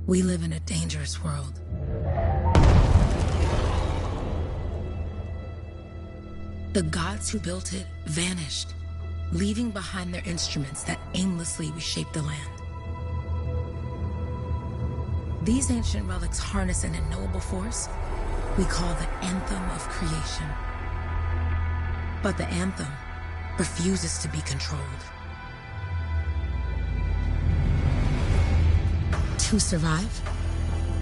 We live in a dangerous world. The gods who built it vanished, leaving behind their instruments that aimlessly reshaped the land. These ancient relics harness an unknowable force we call the Anthem of Creation. But the Anthem refuses to be controlled. To survive,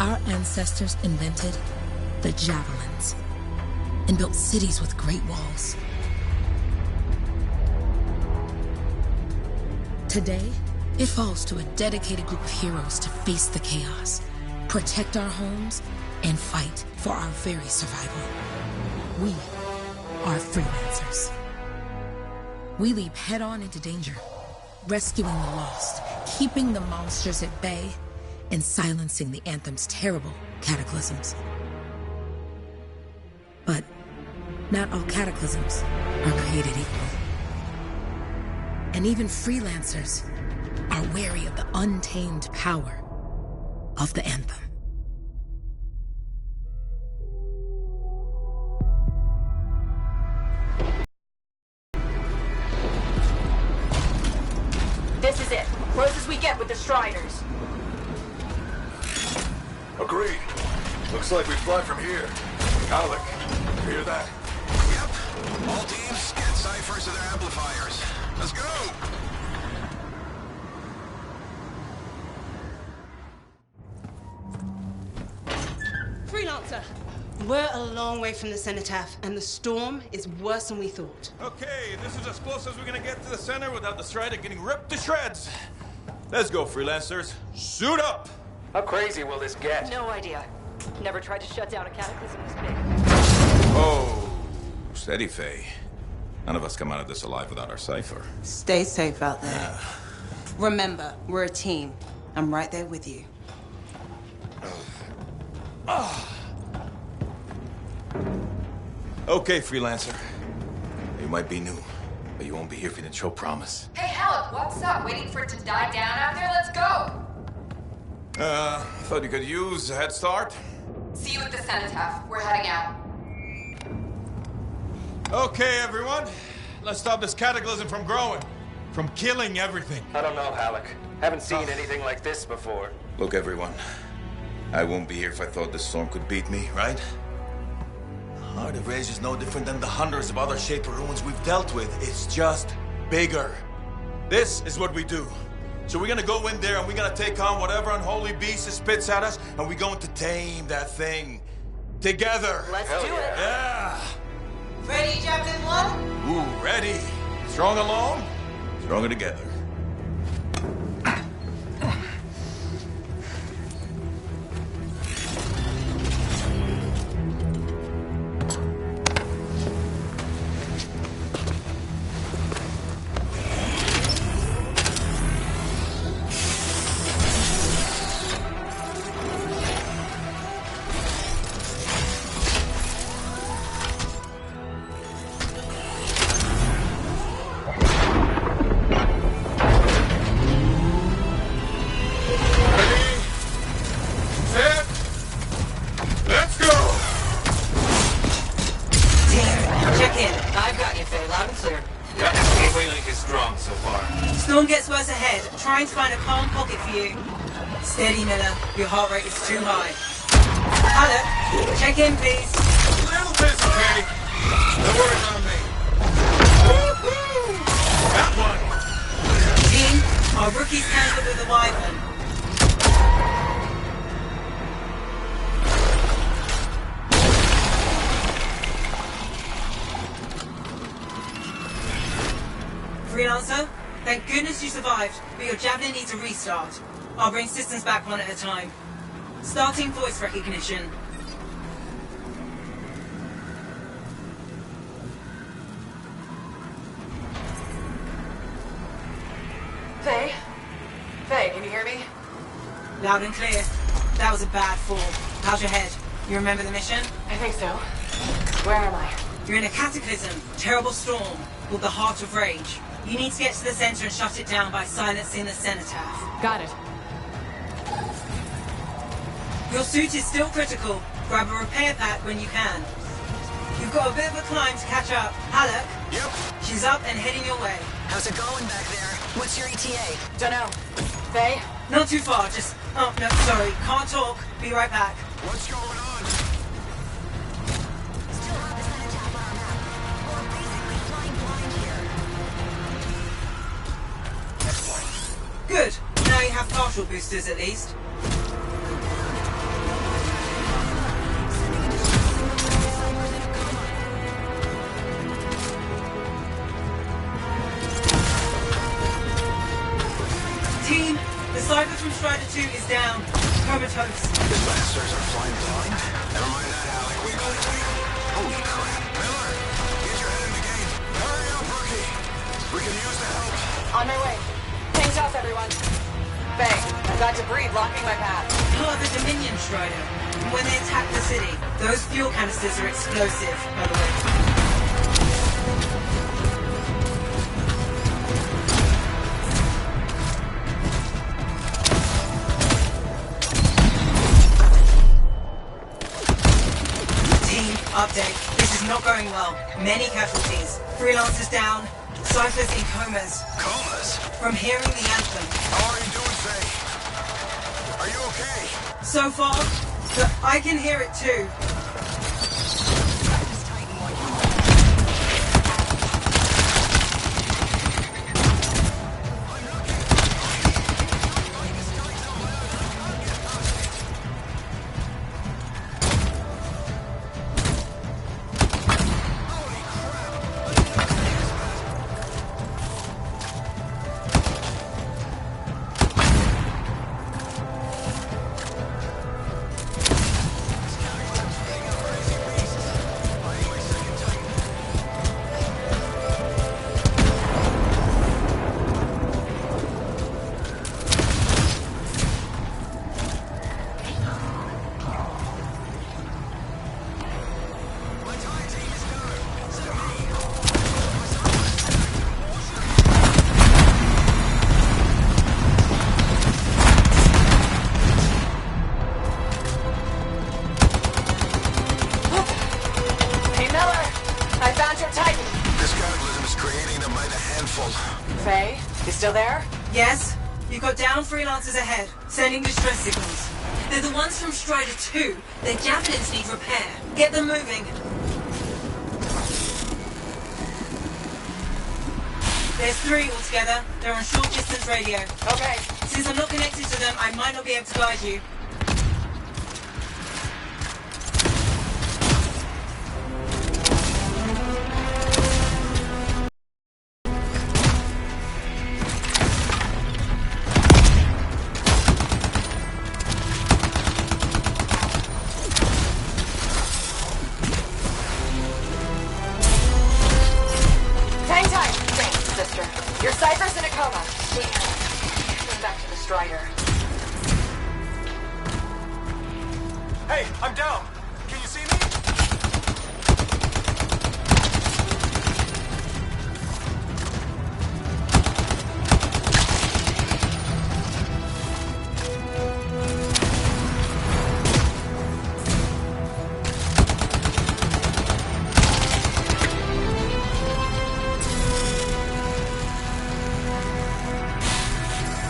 our ancestors invented the javelins and built cities with great walls. Today, it falls to a dedicated group of heroes to face the chaos, protect our homes, and fight for our very survival. We are freelancers. We leap head-on into danger, rescuing the lost, keeping the monsters at bay, and silencing the Anthem's terrible cataclysms. But not all cataclysms are created equal. And even freelancers are wary of the untamed power of the Anthem. This is it. Close as we get with the Striders. Agreed. Looks like we fly from here. Alec, you hear that? Yep. All teams, get ciphers to their amplifiers. Let's go! Freelancer! We're a long way from the cenotaph, and the storm is worse than we thought. Okay, this is as close as we're gonna get to the center without the Strider getting ripped to shreds. Let's go, freelancers. Suit up! How crazy will this get? No idea. Never tried to shut down a cataclysm this big. Oh, steady, Faye. None of us come out of this alive without our cipher. Stay safe out there. Remember, we're a team. I'm right there with you. Okay, freelancer. You might be new, but you won't be here if you didn't show promise. Hey, Alec, what's up? Waiting for it to die down out there? Let's go! Thought you could use a head start. See you at the cenotaph. We're heading out. Okay, everyone. Let's stop this cataclysm from growing. From killing everything. I don't know, Alec. Haven't seen anything like this before. Look, everyone. I won't be here if I thought this storm could beat me, right? Heart of Rage is no different than the hundreds of other Shaper ruins we've dealt with. It's just bigger. This is what we do. So we're gonna go in there and we're gonna take on whatever unholy beast it spits at us, and we're going to tame that thing. Together. Let's do it. Yeah. Ready, Javelin 1? Ooh, ready. Strong alone, stronger together. Storm gets worse ahead. Trying to find a calm pocket for you. Steady, Miller. Your heart rate is too high. Alec, check in, please. A little busy, Kay. No worries on me. That one. Team, our rookies handled with the Wyvern. Freelancer, thank goodness you survived, but your Javelin needs a restart. I'll bring systems back one at a time. Starting voice recognition. Faye? Faye, can you hear me? Loud and clear. That was a bad fall. How's your head? You remember the mission? I think so. Where am I? You're in a cataclysm, terrible storm, called the Heart of Rage. You need to get to the center and shut it down by silencing the cenotaph. Got it. Your suit is still critical. Grab a repair pack when you can. You've got a bit of a climb to catch up. Halleck? Yep. She's up and heading your way. How's it going back there? What's your ETA? Dunno. Faye? Not too far, just... Oh, no, sorry. Can't talk. Be right back. What's going on? Still have the cenotaph on our map. We're basically flying blind here. Good. Now you have partial boosters at least. Team, the Cypher from Strider 2 is down. Comatose. The bastards are flying blind. Never mind that, Alec. We got it. Holy crap. Miller, get your head in the game. Hurry up, rookie. We can use the help. On my way. Things off, everyone. Faye, I've got debris blocking my path. Part of the Dominion Strider. When they attack the city, those fuel canisters are explosive, by the way. Team, update. This is not going well. Many casualties. Freelancers down. Cyphers in comas. Comas? From hearing the anthem. How are you doing, Faye? Are you okay? So far, but I can hear it too. Faye, you still there? Yes? You've got down freelancers ahead, sending distress signals. They're the ones from Strider 2. Their javelins need repair. Get them moving. There's 3 altogether. They're on short distance radio. Okay. Since I'm not connected to them, I might not be able to guide you. Hang tight. Thanks, sister. Your Cypher's in a coma. Going back to the Strider. Hey, I'm down. Can you see me?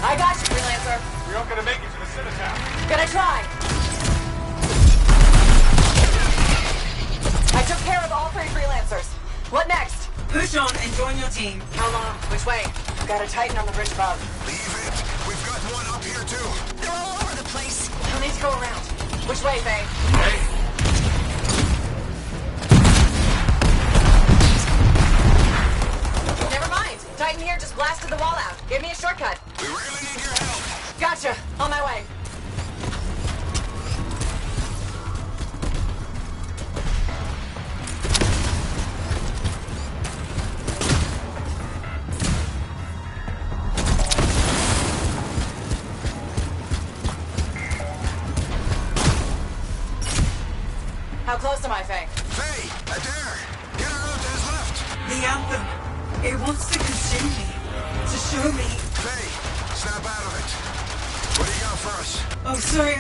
I got you, Freelancer. We aren't gonna make it to the cenotaph. Gonna try. I took care of all 3 Freelancers. What next? Push on and join your team. How long? Which way? Got a Titan on the bridge above. Leave it. We've got one up here, too. They're all over the place. You'll need to go around. Which way, Faye? Hey, Never mind. Titan here just blasted the wall out. Give me a shortcut. We really need your help. Gotcha. On my way. How close am I, Faye? Faye, Adair, get her out to his left. The anthem. It wants to consume me. To show me. Faye, snap out of it. What do you got for us? Oh, sorry.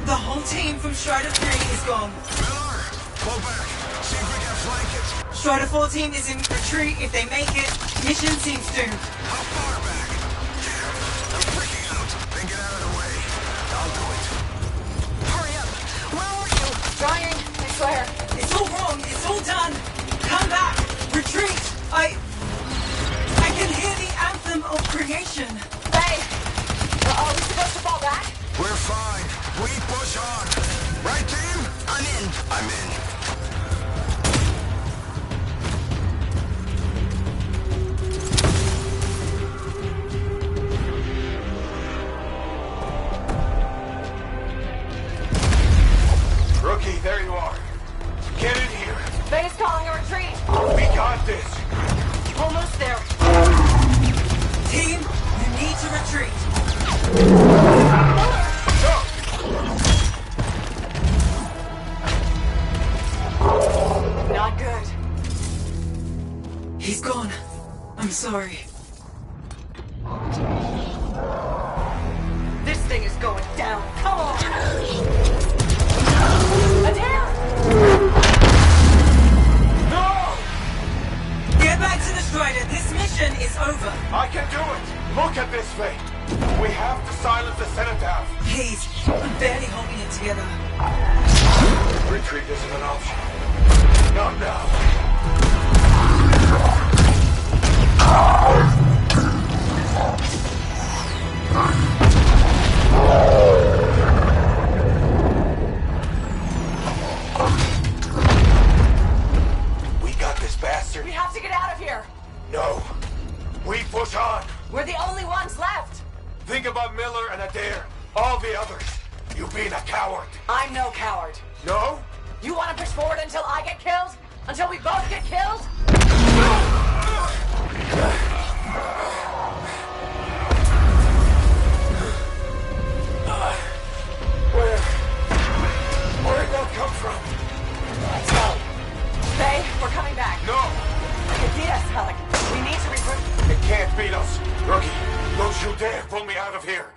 The whole team from Strider 3 is gone. Miller, pull back. See if we can flank it. Strider 4 team is in retreat. If they make it, mission seems doomed. How far back? I'm freaking out. Then get out of the way. I'll do it. Hurry up. Where are you? Trying, I swear. It's all wrong. It's all done. Come back. Retreat. I can hear the anthem of creation. Hey, are we supposed to fall back? We're fine. We push on. Right, team? I'm in. I'm in. Rookie, there you are. Get in here. Vega's calling a retreat. We got this. Almost there. Team, you need to retreat. Not good. He's gone. I'm sorry. This thing is going down. Come on. Adair! No! Get back to the Strider. This mission is over. I can do it. Look at this thing. We have to silence the cenotaph. Please, I'm barely holding it together. Retreat isn't an option. Not now. We got this bastard. We have to get out of here. No. We push on. We're the only ones left. Think about Miller and Adair. All the others. You being a coward. I'm no coward. No? You want to push forward until I get killed? Until we both get killed? Where'd that come from? Let's go. Faye, we're coming back. No! They beat us, Alec. We need to regroup. It can't beat us. Rookie, don't you dare pull me out of here.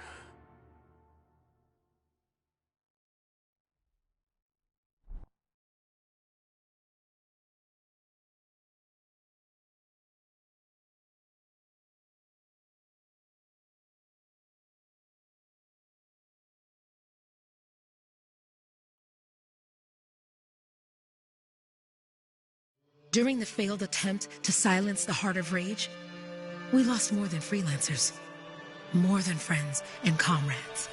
During the failed attempt to silence the Heart of Rage, we lost more than freelancers, more than friends and comrades.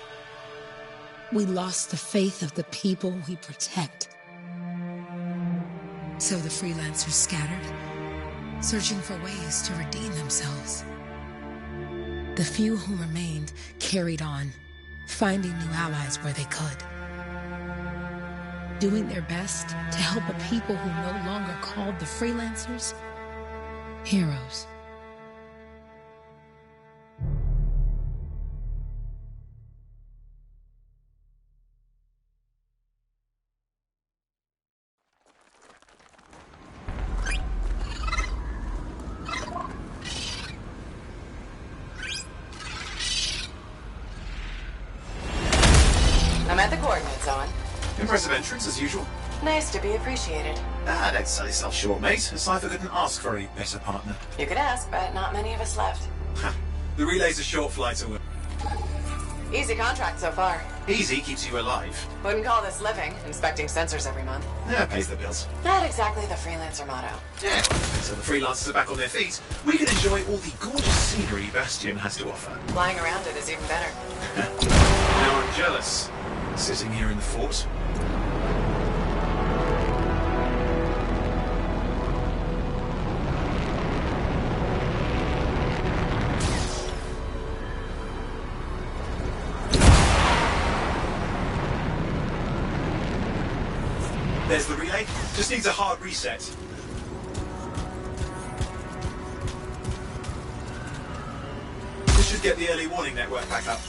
We lost the faith of the people we protect. So the freelancers scattered, searching for ways to redeem themselves. The few who remained carried on, finding new allies where they could, doing their best to help a people who no longer called the freelancers heroes. I'm at the coordinates, Owen. Impressive entrance, as usual. Nice to be appreciated. Don't sell yourself short, mate. A cipher couldn't ask for a better partner. You could ask, but not many of us left. The relay's a short flight away. Easy contract so far. Easy keeps you alive. Wouldn't call this living, inspecting sensors every month. Yeah, pays the bills. Not exactly the freelancer motto. Yeah, so the freelancers are back on their feet. We can enjoy all the gorgeous scenery Bastion has to offer. Flying around it is even better. Now I'm jealous. Sitting here in the fort. There's the relay. Just needs a hard reset. This should get the early warning network back up.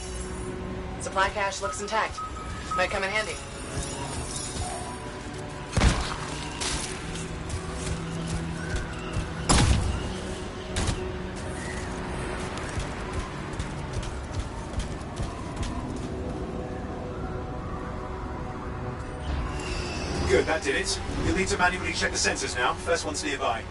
Supply cache looks intact. Might come in handy. Good, that did it. You'll need to manually check the sensors now. First one's nearby.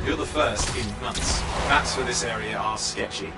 You're the first in months. Maps for this area are sketchy.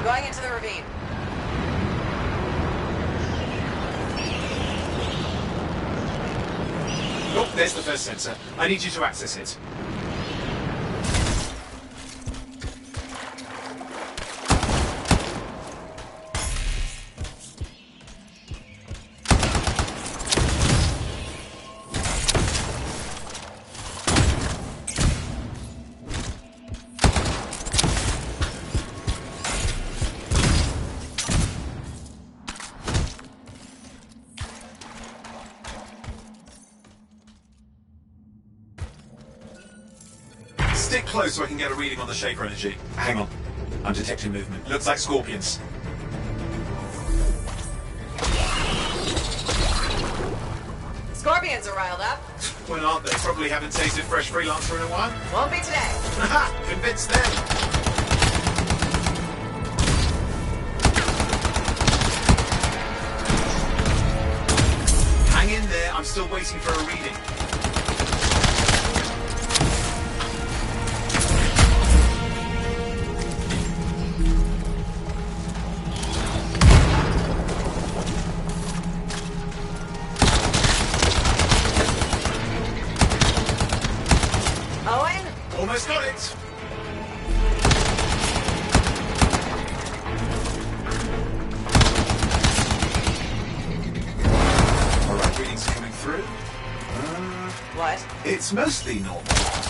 Going into the ravine. Oh, there's the first sensor. I need you to access it. Stick close so I can get a reading on the Shaper energy. Hang on. I'm detecting movement. Looks like scorpions. Scorpions are riled up. When aren't they? Probably haven't tasted fresh freelancer in a while. Won't be today. Aha! Convinced them. Hang in there. I'm still waiting for a reading. Almost got it! Alright, readings are coming through. What? It's mostly normal.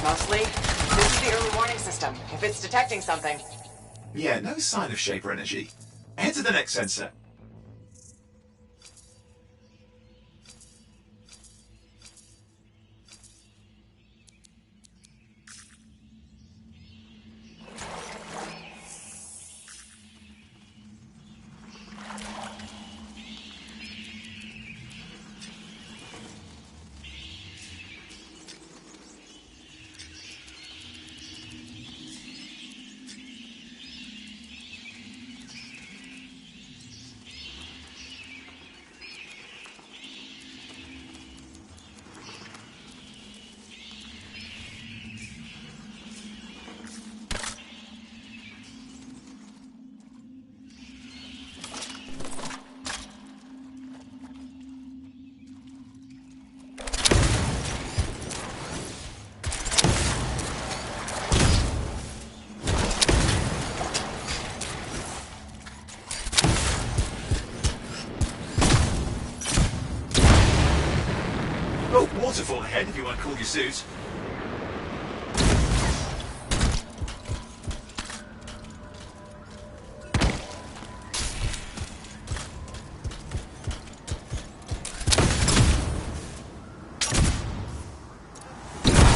Mostly? This is the early warning system. If it's detecting something... Yeah, no sign of Shaper energy. Head to the next sensor. Oh, waterfall ahead if you want to cool your suit.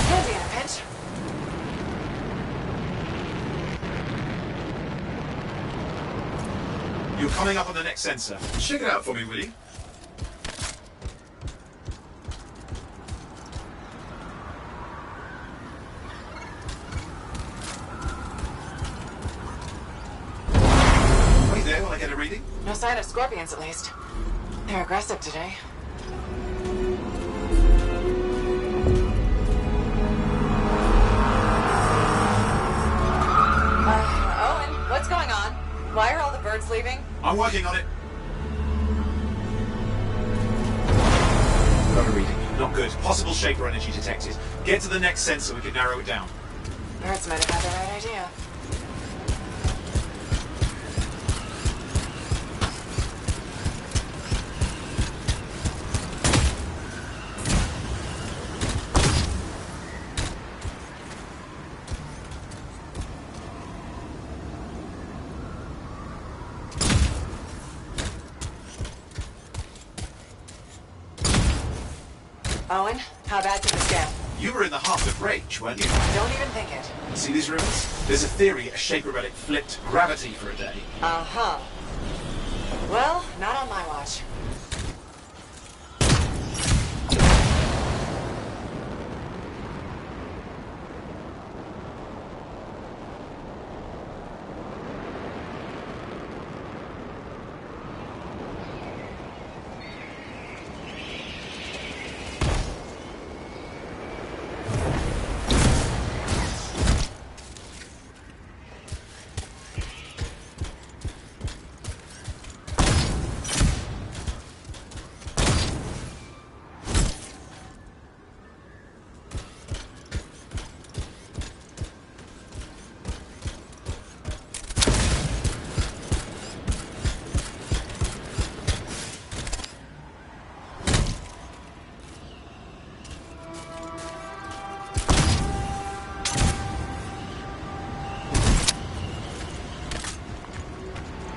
Handy in a pinch. You're coming up on the next sensor. Check it out for me, will you? There, will I get a reading? No sign of scorpions, at least. They're aggressive today. I'm working on it. Got a reading. Not good. Possible Shaper energy detected. Get to the next sensor, we can narrow it down. Birds might have had the right idea. Owen, how bad could this get? You were in the heart of rage, weren't you? Don't even think it. See these ruins? There's a theory a Shaper relic flipped gravity for a day. Uh-huh. Well, not on my watch.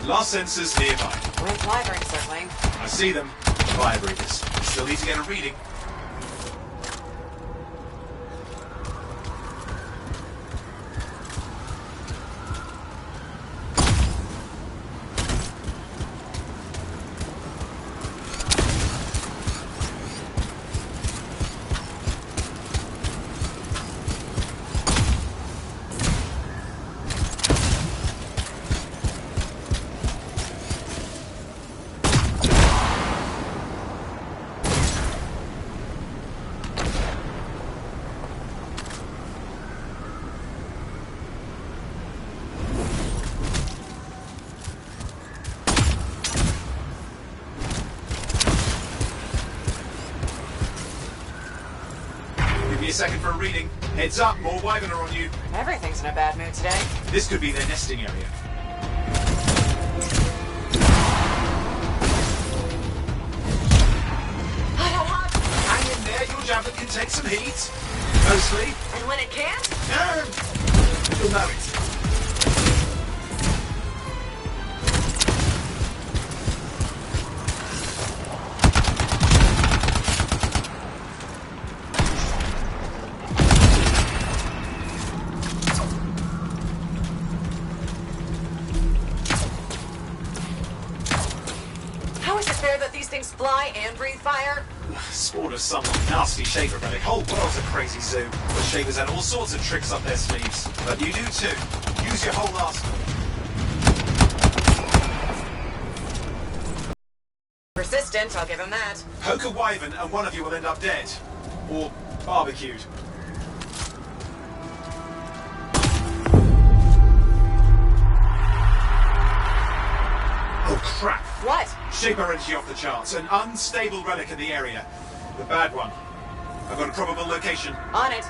Last sensors nearby. Wind wyvern circling. I see them. Fire breathers. Still need to get a reading. Give me a second for a reading. Heads up, more wyvern are on you. Everything's in a bad mood today. This could be their nesting area. Hot, hot, hot! Hang in there, your javelin can take some heat. Mostly. And when it can't? You'll know it. How is it fair that these things fly and breathe fire? Spawn of some nasty Shaper relic. Whole world's a crazy zoo. The Shapers had all sorts of tricks up their sleeves. But you do too. Use your whole arsenal. Persistent, I'll give him that. Poke a wyvern and one of you will end up dead. Or barbecued. Oh crap! What? Shaper energy off the charts. An unstable relic in the area. The bad one. I've got a probable location. On it.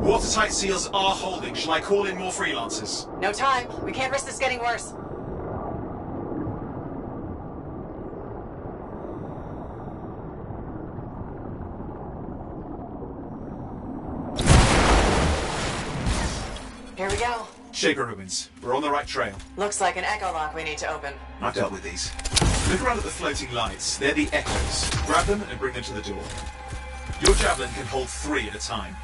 Watertight seals are holding. Shall I call in more freelancers? No time. We can't risk this getting worse. Here we go. Shaper ruins. We're on the right trail. Looks like an echo lock we need to open. I've dealt with these. Look around at the floating lights. They're the echoes. Grab them and bring them to the door. Your javelin can hold 3 at a time.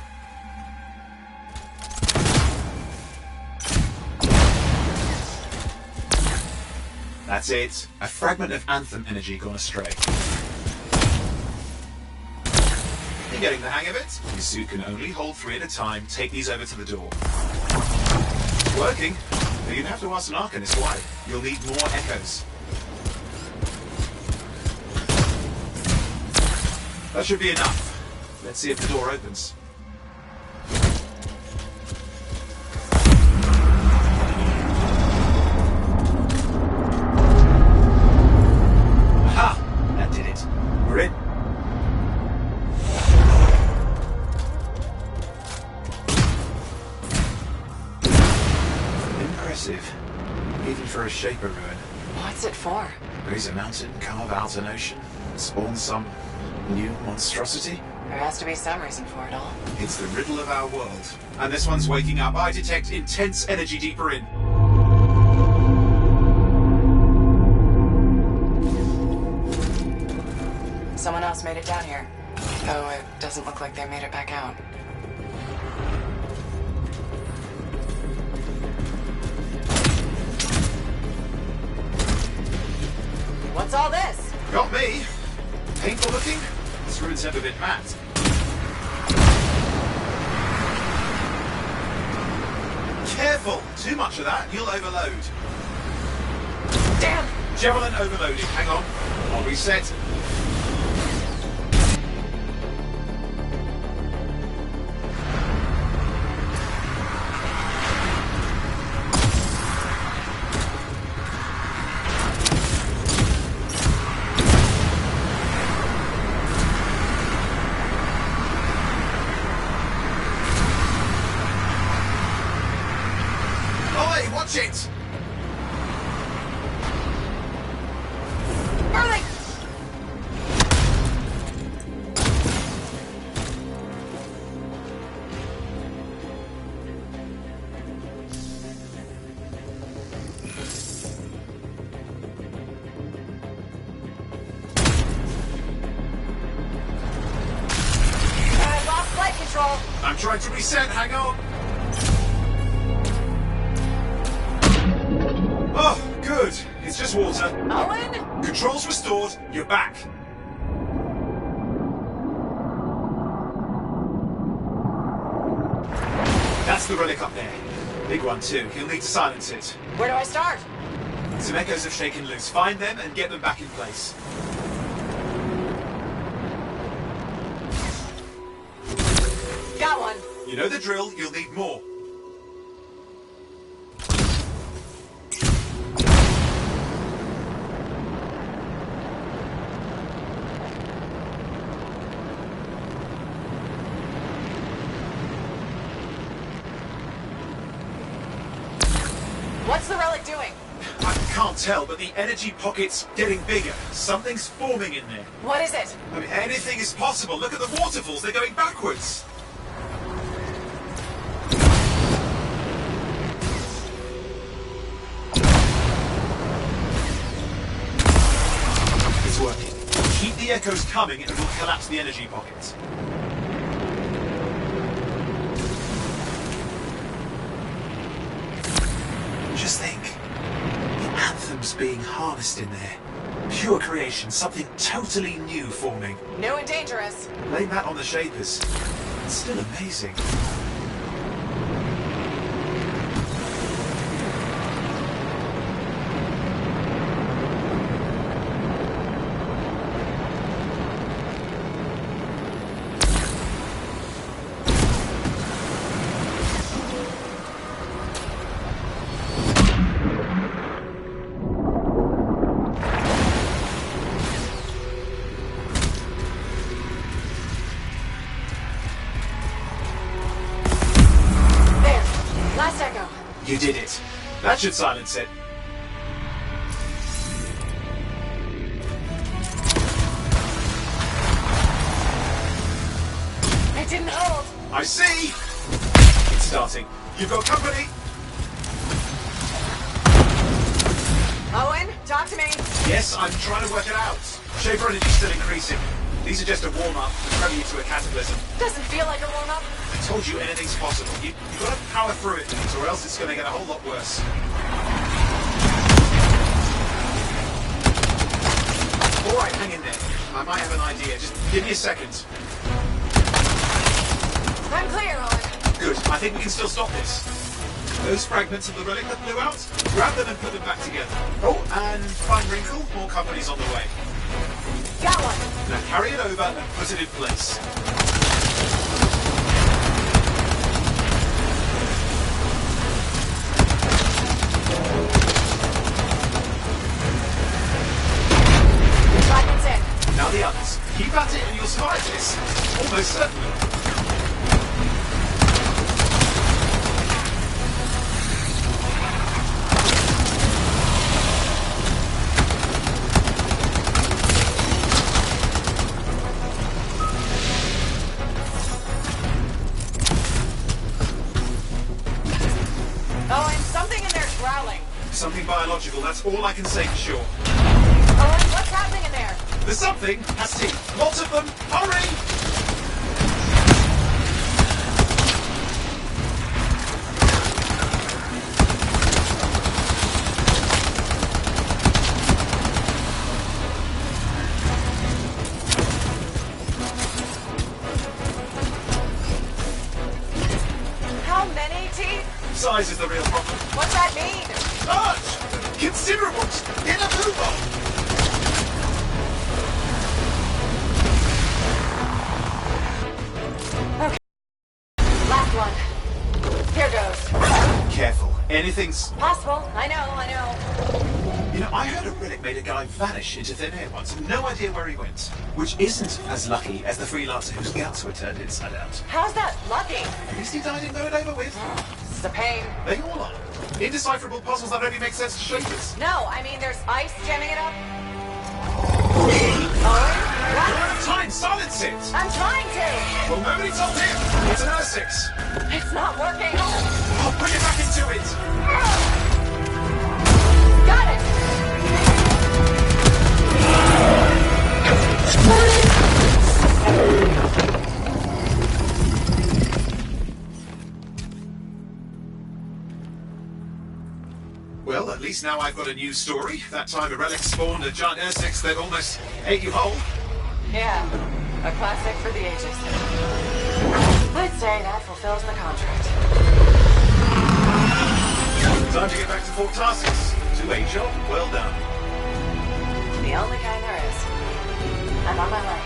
That's it. A fragment of Anthem energy gone astray. You're getting the hang of it. Your suit can only hold 3 at a time. Take these over to the door. It's working. But you'd have to ask an Arcanist why. You'll need more echoes. That should be enough. Let's see if the door opens. Aha! That did it. We're in. Impressive. Even for a Shaper ruin. What's it for? Raise a mountain, carve out an ocean, spawn some new monstrosity. There has to be some reason for it all. It's the riddle of our world. And this one's waking up. I detect intense energy deeper in. Someone else made it down here. Though it doesn't look like they made it back out. What's all this? Got me. Painful looking. This ruin's never been mapped. Careful! Too much of that, you'll overload. Damn! Javelin overloaded. Hang on. I'll reset. Oi, watch it! Burling! I lost flight control. I'm trying to reset, hang on. Oh, good. It's just water. Owen? Controls restored, you're back. That's the relic up there. Big one too. He'll need to silence it. Where do I start? Some echoes have shaken loose. Find them and get them back in place. Got one. You know the drill, you'll need more. What's the relic doing? I can't tell, but the energy pocket's getting bigger. Something's forming in there. What is it? I mean, anything is possible. Look at the waterfalls, they're going backwards. It's working. Keep the echoes coming and it will collapse the energy pockets. Just think. The Anthem's being harnessed in there. Pure creation, something totally new forming. New and dangerous. Blame that on the Shapers. It's still amazing. Last echo. You did it. That should silence it. It didn't hold. I see! It's starting. You've got company! Owen, talk to me. Yes, I'm trying to work it out. Shaper energy's still increasing. These are just a warm-up to prepare you to a cataclysm. Doesn't feel like a warm-up. I told you anything's possible. You've got to power through it, or else it's going to get a whole lot worse. All right, hang in there. I might have an idea. Just give me a second. I'm clear, Owen. Good. I think we can still stop this. Those fragments of the relic that blew out, grab them and put them back together. Oh, and fine wrinkle, more company's on the way. Got one. Now carry it over and put it in place. Fragments in. Now the others. Keep at it and you'll survive this. Almost certainly. Oh, and something in there's growling. Something biological, that's all I can say for sure. Oh, and what's happening in there? The something has teeth. Lots of them. Hurry! How many teeth? Size is the real problem. What's that mean? Large! Considerable! In a mover! Last one. Here goes. Careful. Anything's... Possible. I know. You know, I heard a relic made a guy vanish into thin air once. No idea where he went. Which isn't as lucky as the freelancer whose guts were turned inside out. How's that lucky? At least he died in there and over with. This is a pain. They all are. Indecipherable puzzles that only make sense to shapers. No, I mean there's ice jamming it up. Owen? We're out What? of time! Silence it! I'm trying to. Well, nobody told him! It's an R6! It's not working. I'll put it back into it! Got it. Well, at least now I've got a new story. That time a relic spawned a giant R6 that almost ate you whole. Yeah, a classic for the ages. I'd say that fulfills the contract. Time to get back to Fort Tarsus. To a job well done. The only kind there is. I'm on my way.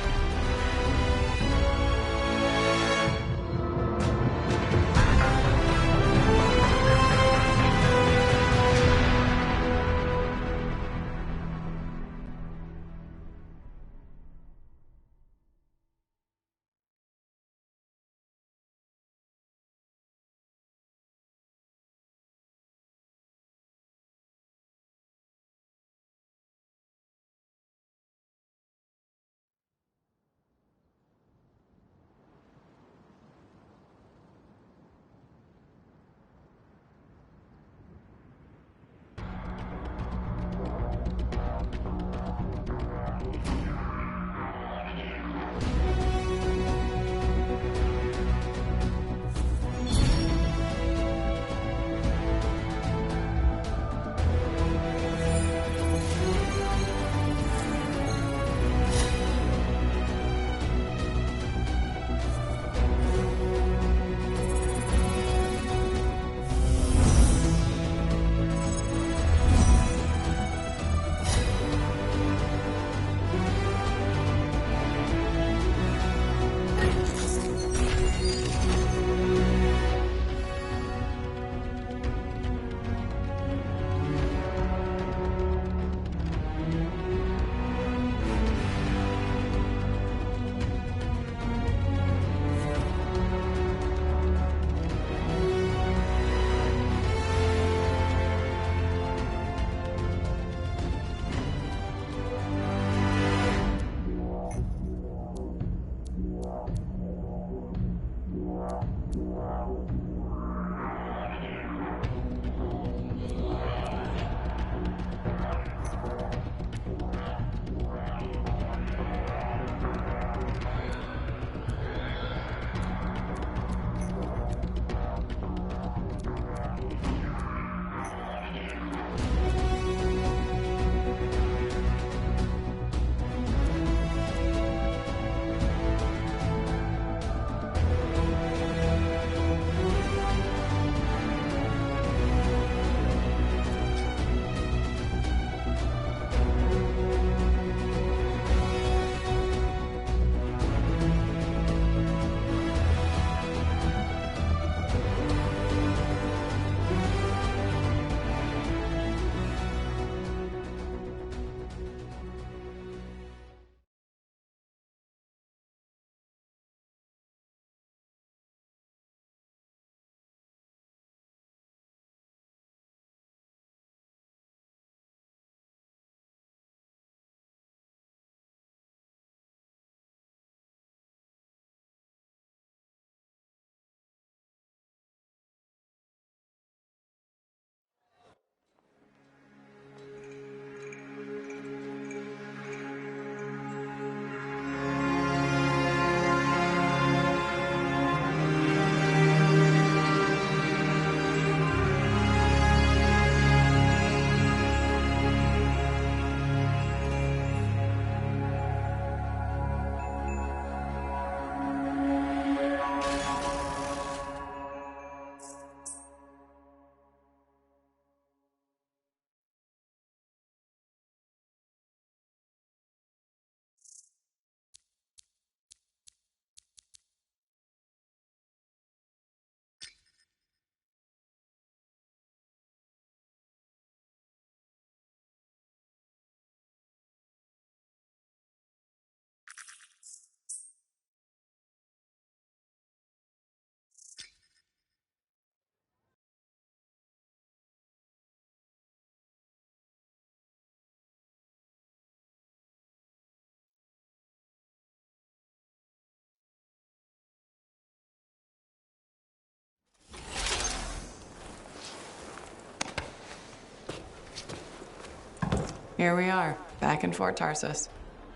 Here we are, back in Fort Tarsus.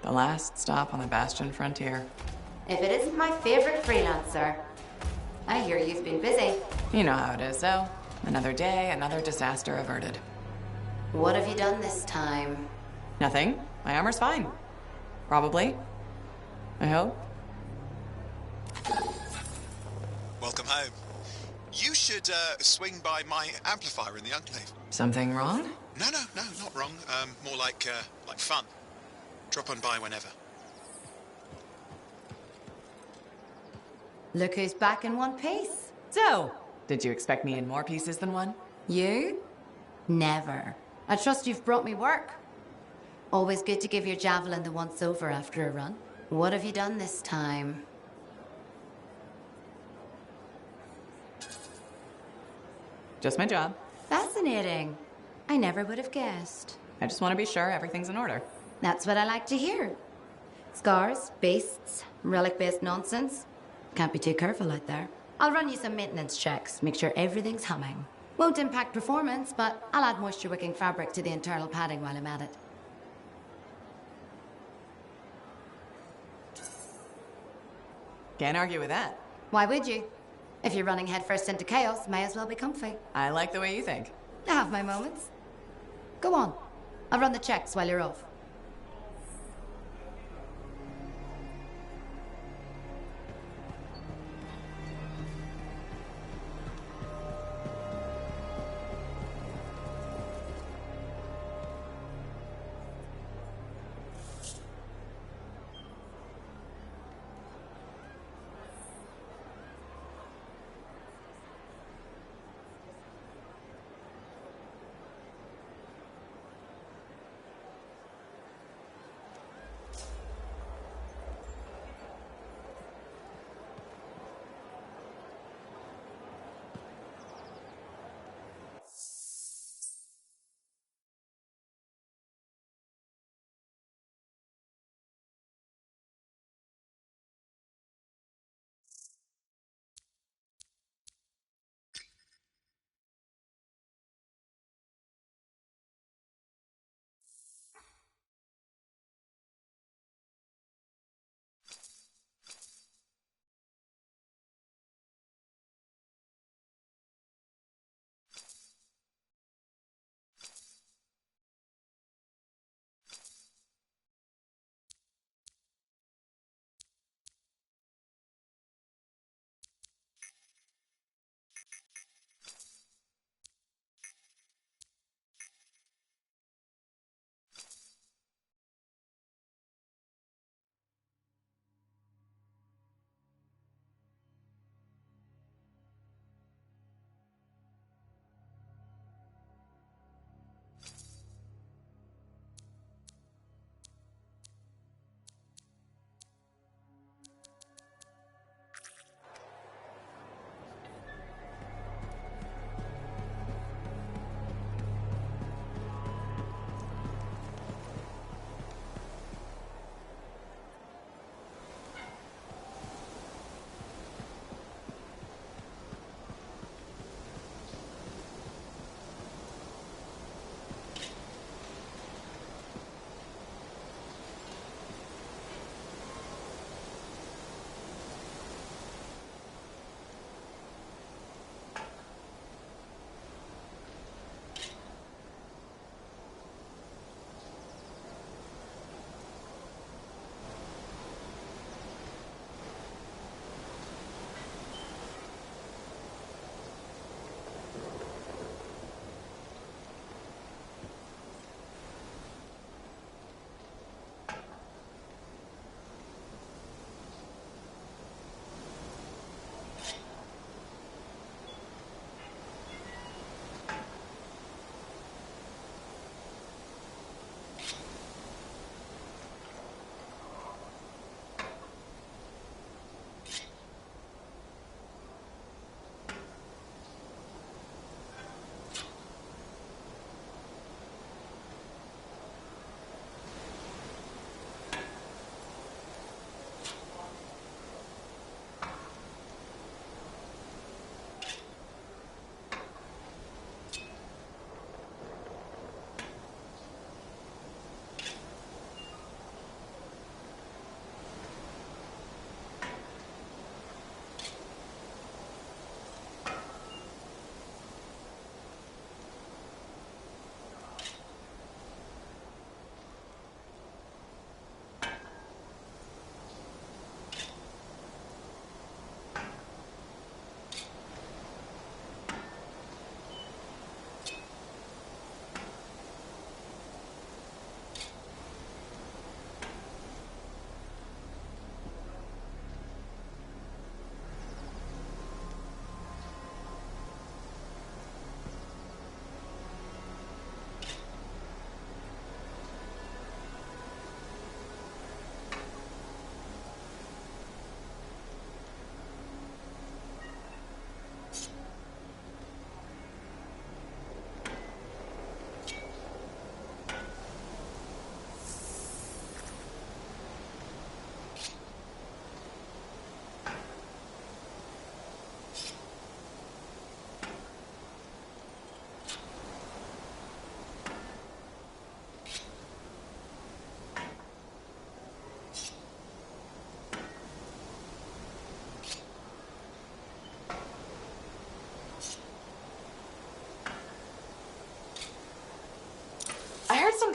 The last stop on the Bastion frontier. If it isn't my favorite freelancer. I hear you've been busy. You know how it is, though. Another day, another disaster averted. What have you done this time? Nothing. My armor's fine. Probably. I hope. Welcome home. You should swing by my amplifier in the Enclave. Something wrong? No, not wrong. More like fun. Drop on by whenever. Look who's back in one piece. So, did you expect me in more pieces than one? You? Never. I trust you've brought me work. Always good to give your javelin the once-over after a run. What have you done this time? Just my job. Fascinating. I never would have guessed. I just want to be sure everything's in order. That's what I like to hear. Scars, beasts, relic-based nonsense. Can't be too careful out there. I'll run you some maintenance checks, make sure everything's humming. Won't impact performance, but I'll add moisture-wicking fabric to the internal padding while I'm at it. Can't argue with that. Why would you? If you're running headfirst into chaos, may as well be comfy. I like the way you think. I have my moments. Go on. I'll run the checks while you're off.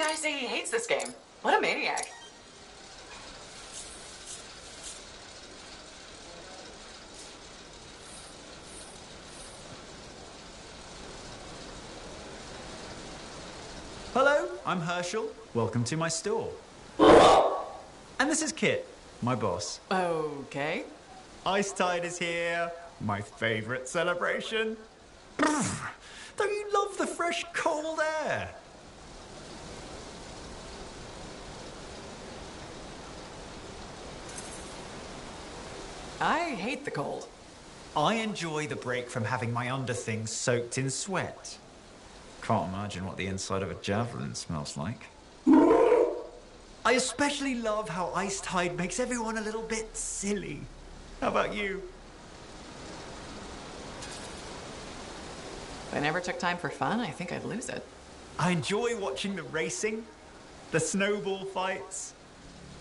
guy say he hates this game. What a maniac. Hello, I'm Herschel. Welcome to my store. And this is Kit, my boss. Okay. Ice Tide is here. My favorite celebration. Don't you love the fresh, cold air? I hate the cold. I enjoy the break from having my underthings soaked in sweat. Can't imagine what the inside of a javelin smells like. I especially love how Ice Tide makes everyone a little bit silly. How about you? If I never took time for fun, I think I'd lose it. I enjoy watching the racing, the snowball fights,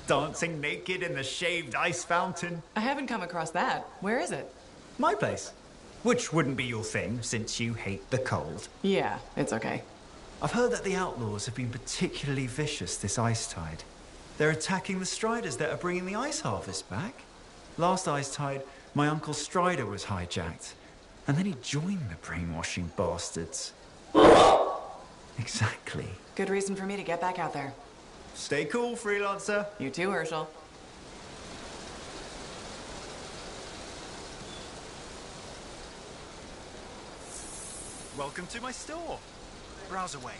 dancing naked in the shaved ice fountain. I haven't come across that. Where is it? My place. Which wouldn't be your thing, since you hate the cold. Yeah, it's okay. I've heard that the outlaws have been particularly vicious this Ice Tide. They're attacking the Striders that are bringing the ice harvest back. Last Ice Tide, my Uncle Strider was hijacked. And then he joined the brainwashing bastards. Exactly. Good reason for me to get back out there. Stay cool, freelancer. You too, Herschel. Welcome to my store. Browse away.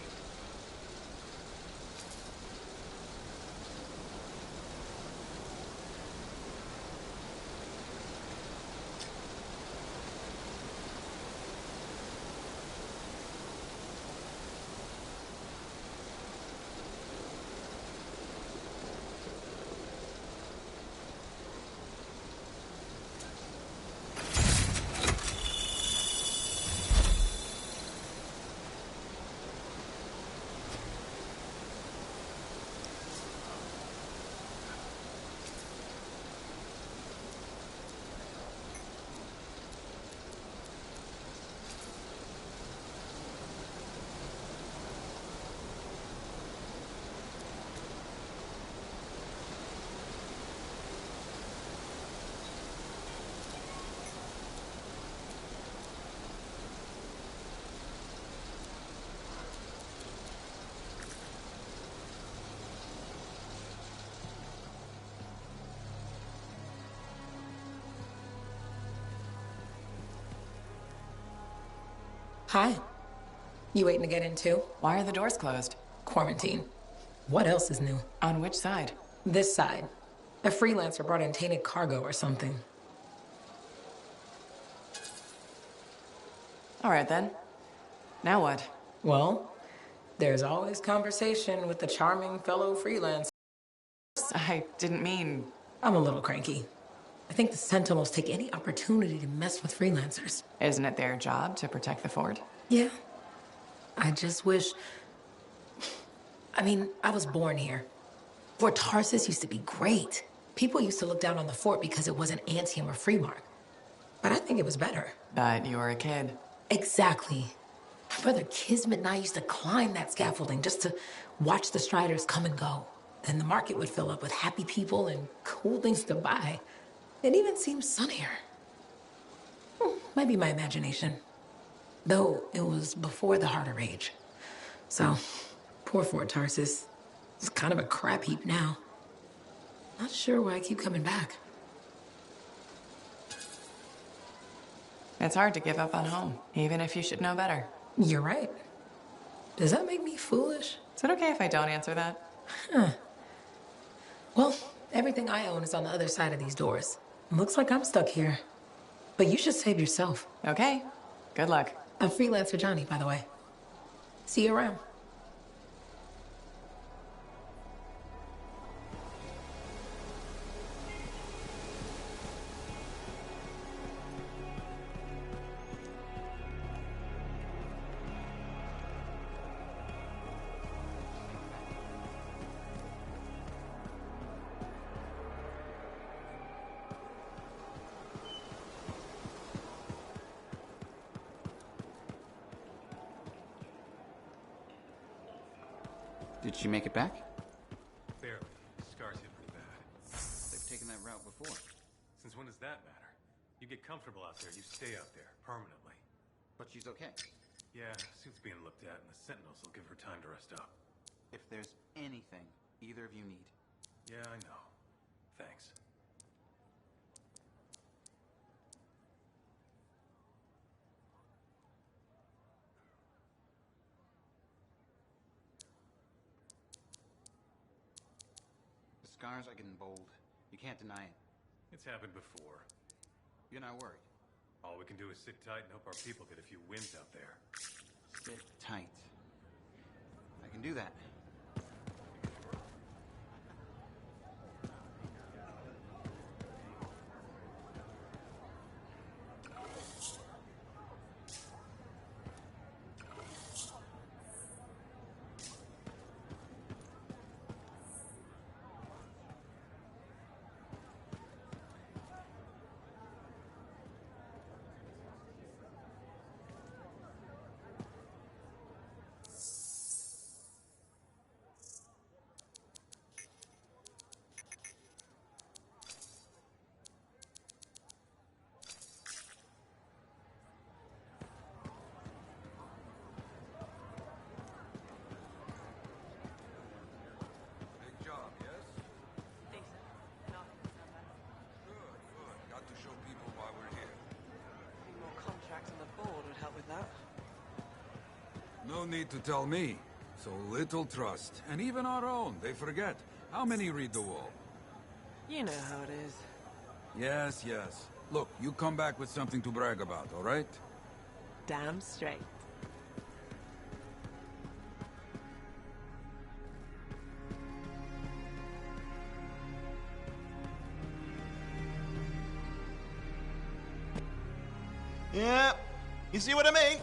Hi. You waiting to get in too? Why are the doors closed? Quarantine. What else is new? On which side? This side. A freelancer brought in tainted cargo or something. All right, then. Now what? Well, there's always conversation with the charming fellow freelancer. I didn't mean... I'm a little cranky. I think the Sentinels take any opportunity to mess with freelancers. Isn't it their job to protect the fort? Yeah. I just wish... I mean, I was born here. Fort Tarsis used to be great. People used to look down on the fort because it wasn't Anthem or Freemark. But I think it was better. But you were a kid. Exactly. My brother Kismet and I used to climb that scaffolding just to watch the Striders come and go. Then the market would fill up with happy people and cool things to buy. It even seemed sunnier. Might be my imagination. Though it was before the Harder Age. So, poor Fort Tarsis. It's kind of a crap heap now. Not sure why I keep coming back. It's hard to give up on home, even if you should know better. You're right. Does that make me foolish? Is it okay if I don't answer that? Huh. Well, everything I own is on the other side of these doors. Looks like I'm stuck here. But you should save yourself. Okay. Good luck. I'm Freelancer Johnny, by the way. See you around. Did she make it back? Barely. Scars hit pretty bad. They've taken that route before. Since when does that matter? You get comfortable out there, you stay out there, permanently. But she's okay. Yeah, suit's being looked at, and the Sentinels will give her time to rest up. If there's anything either of you need. Yeah, I know. Thanks. The scars are getting bold. You can't deny it. It's happened before. You're not worried? All we can do is sit tight and hope our people get a few wins out there. Sit tight. I can do that. No need to tell me. So little trust. And even our own, they forget. How many read the wall? You know how it is. Yes, yes. Look, you come back with something to brag about, all right? Damn straight. Yeah, you see what I mean?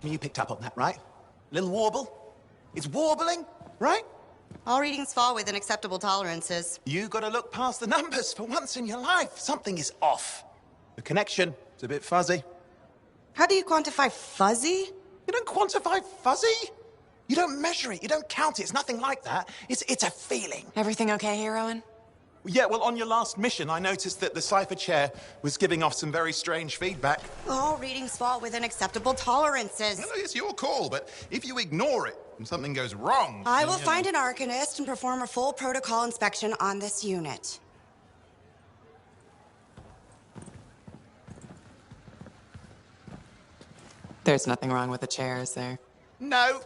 You picked up on that, right? Little warble? It's warbling, right? All readings fall within acceptable tolerances. You gotta look past the numbers for once in your life. Something is off. The connection is a bit fuzzy. How do you quantify fuzzy? You don't quantify fuzzy? You don't measure it, you don't count it, it's nothing like that. It's a feeling. Everything okay here, Owen? Yeah, well, on your last mission, I noticed that the Cypher Chair was giving off some very strange feedback. All readings fall within acceptable tolerances. Well, it's your call, but if you ignore it and something goes wrong... I will find an Arcanist and perform a full protocol inspection on this unit. There's nothing wrong with the chair, is there? No.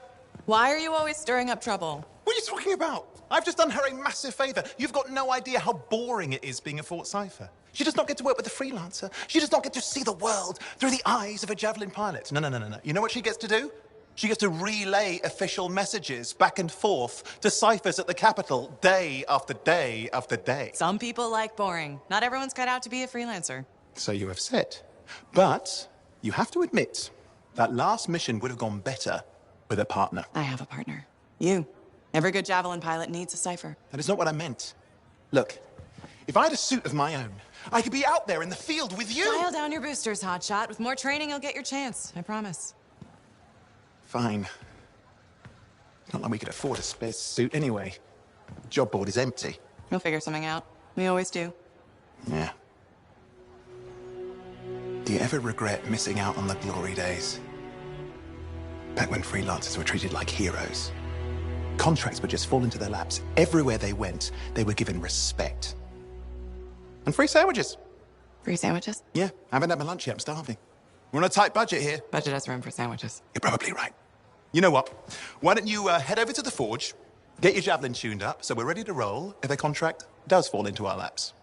Why are you always stirring up trouble? What are you talking about? I've just done her a massive favor. You've got no idea how boring it is being a Fort Cypher. She does not get to work with a freelancer. She does not get to see the world through the eyes of a Javelin pilot. No. You know what she gets to do? She gets to relay official messages back and forth to ciphers at the Capitol day after day after day. Some people like boring. Not everyone's cut out to be a freelancer. So you have said. But you have to admit, that last mission would have gone better with a partner. I have a partner. You. Every good Javelin pilot needs a cipher. That is not what I meant. Look, if I had a suit of my own, I could be out there in the field with you. Dial down your boosters, hotshot. With more training, you'll get your chance. I promise. Fine. Not like we could afford a spare suit anyway. The job board is empty. We'll figure something out. We always do. Yeah. Do you ever regret missing out on the glory days? Back when freelancers were treated like heroes. Contracts would just fall into their laps. Everywhere they went, they were given respect. And free sandwiches. Free sandwiches? Yeah, I haven't had my lunch yet. I'm starving. We're on a tight budget here. Budget has room for sandwiches. You're probably right. You know what? Why don't you head over to the forge, get your Javelin tuned up, so we're ready to roll if a contract does fall into our laps.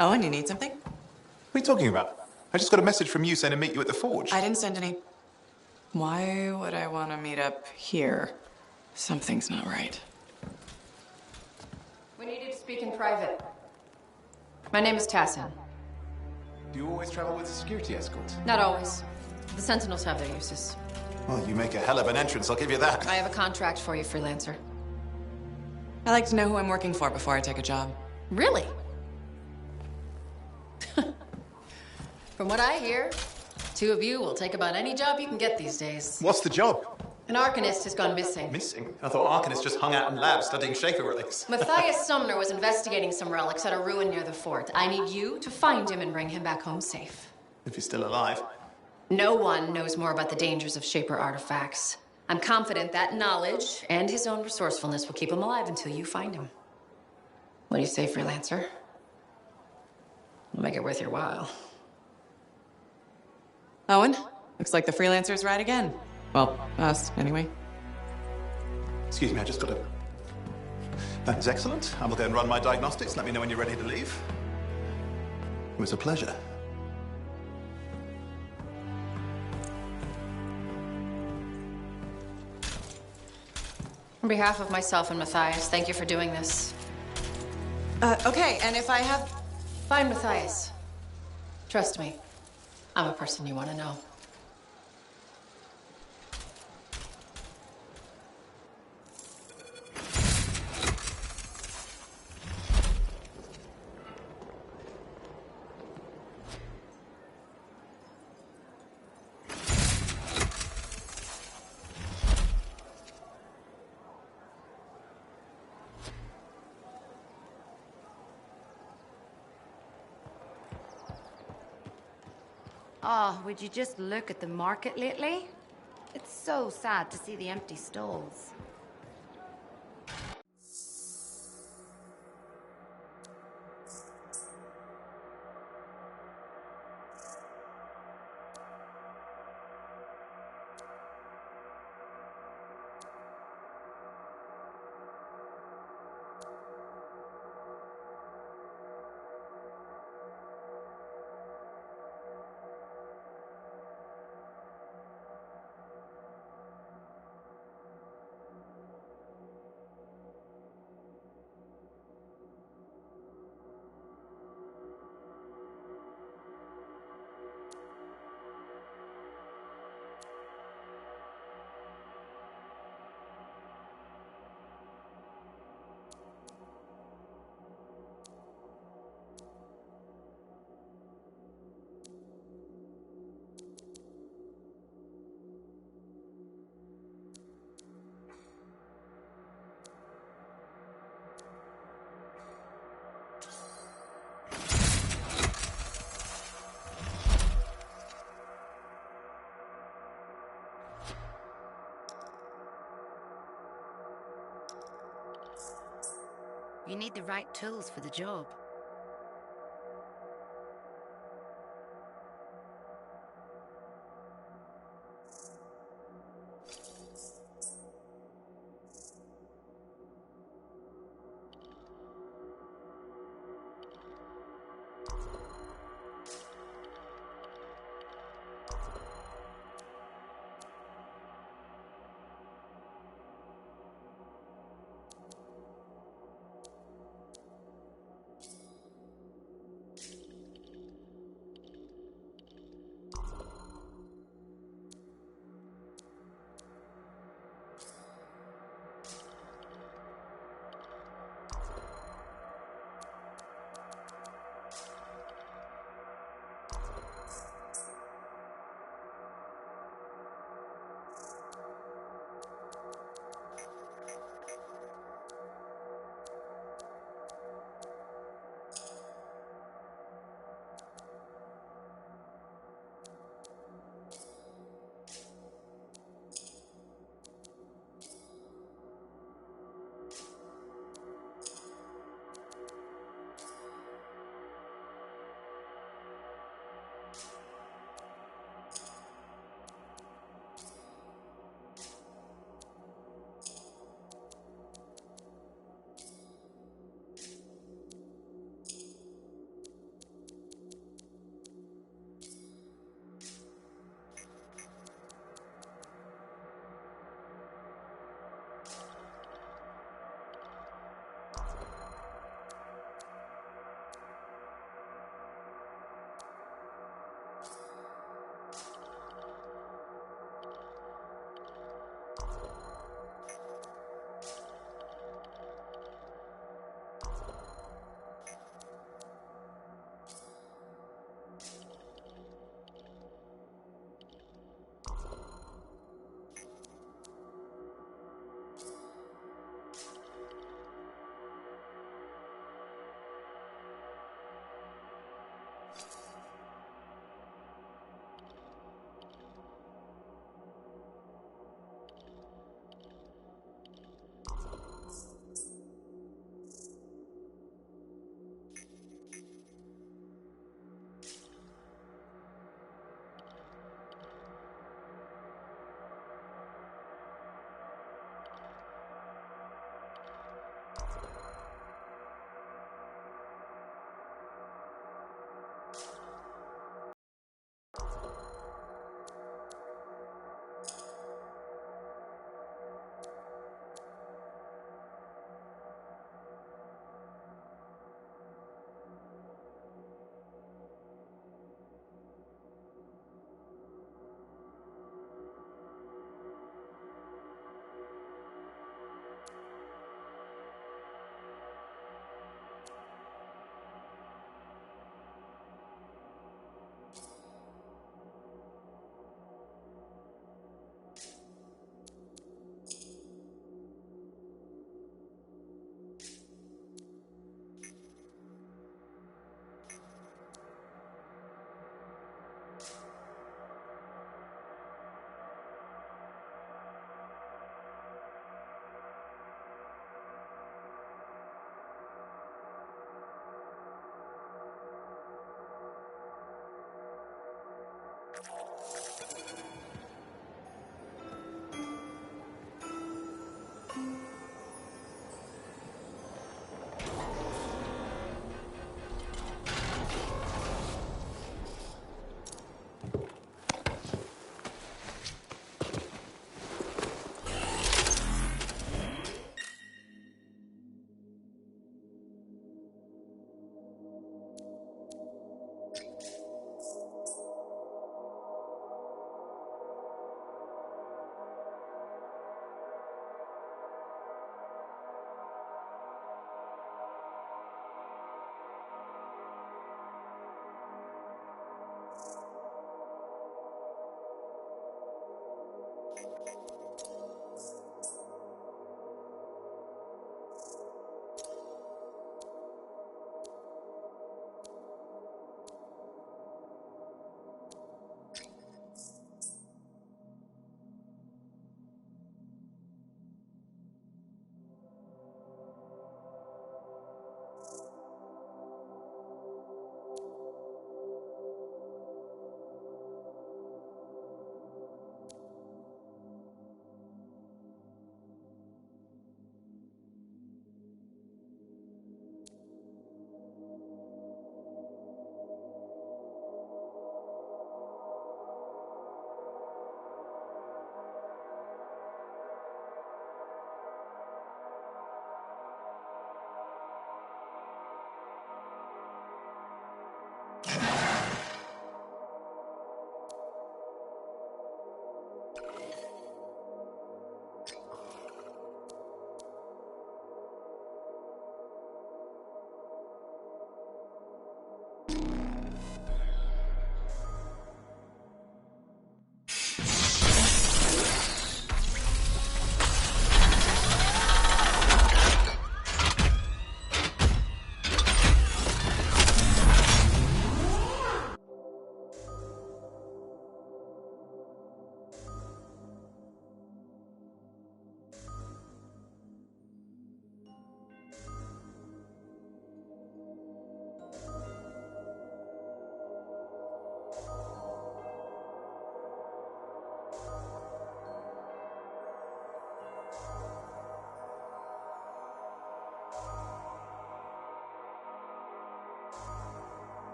Oh, and you need something? What are you talking about? I just got a message from you saying to meet you at the forge. I didn't send any. Why would I want to meet up here? Something's not right. We needed to speak in private. My name is Tassin. Do you always travel with a security escort? Not always. The Sentinels have their uses. Well, you make a hell of an entrance, I'll give you that. I have a contract for you, freelancer. I like to know who I'm working for before I take a job. Really? From what I hear, two of you will take about any job you can get these days. What's the job? An Arcanist has gone missing. Missing? I thought Arcanists just hung out in labs studying Shaper relics. Matthias Sumner was investigating some relics at a ruin near the fort. I need you to find him and bring him back home safe. If he's still alive. No one knows more about the dangers of Shaper artifacts. I'm confident that knowledge and his own resourcefulness will keep him alive until you find him. What do you say, freelancer? We'll make it worth your while. Owen, looks like the freelancer's right again. Well, us, anyway. Excuse me, I just got to... That is excellent. I will go and run my diagnostics. Let me know when you're ready to leave. It was a pleasure. On behalf of myself and Matthias, thank you for doing this. Okay, and if I have... Find Matthias. Trust me, I'm a person you want to know. Oh, would you just look at the market lately? It's so sad to see the empty stalls. You need the right tools for the job.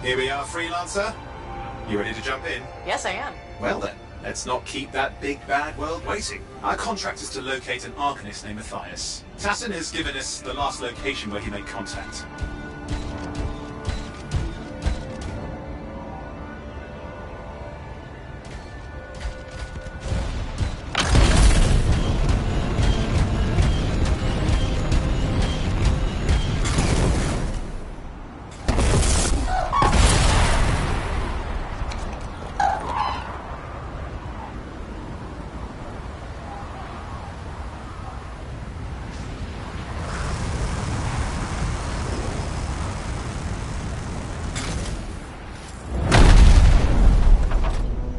Here we are, Freelancer. You ready to jump in? Yes, I am. Well then, let's not keep that big bad world waiting. Our contract is to locate an Arcanist named Matthias. Tassin has given us the last location where he made contact.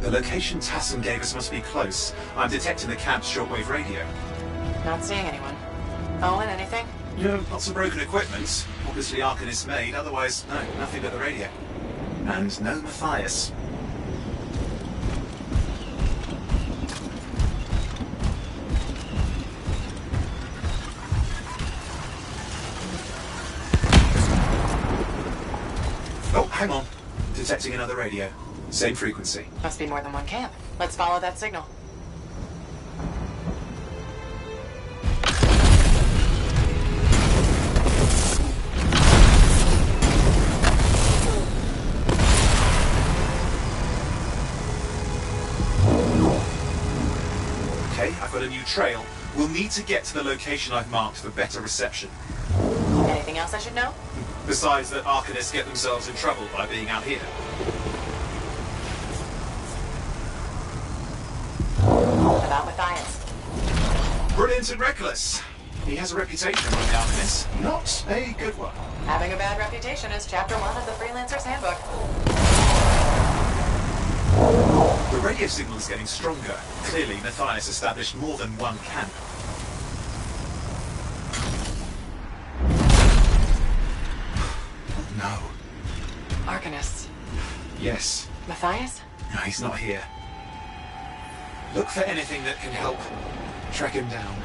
The location Tassin gave us must be close. I'm detecting the cab's shortwave radio. Not seeing anyone. Owen, anything? No, lots of broken equipment. Obviously Arcanist made, otherwise, no, nothing but the radio. And no Matthias. Oh, hang on. Detecting another radio. Same frequency. Must be more than one camp. Let's follow that signal. Okay, I've got a new trail. We'll need to get to the location I've marked for better reception. Anything else I should know? Besides that Arcanists get themselves in trouble by being out here. About Matthias. Brilliant and reckless. He has a reputation among the Arcanists. Not a good one. Having a bad reputation is chapter 1 of the Freelancer's Handbook. The radio signal is getting stronger. Clearly, Matthias established more than one camp. No. Arcanists. Yes. Matthias? No, he's not here. Look for anything that can help track him down.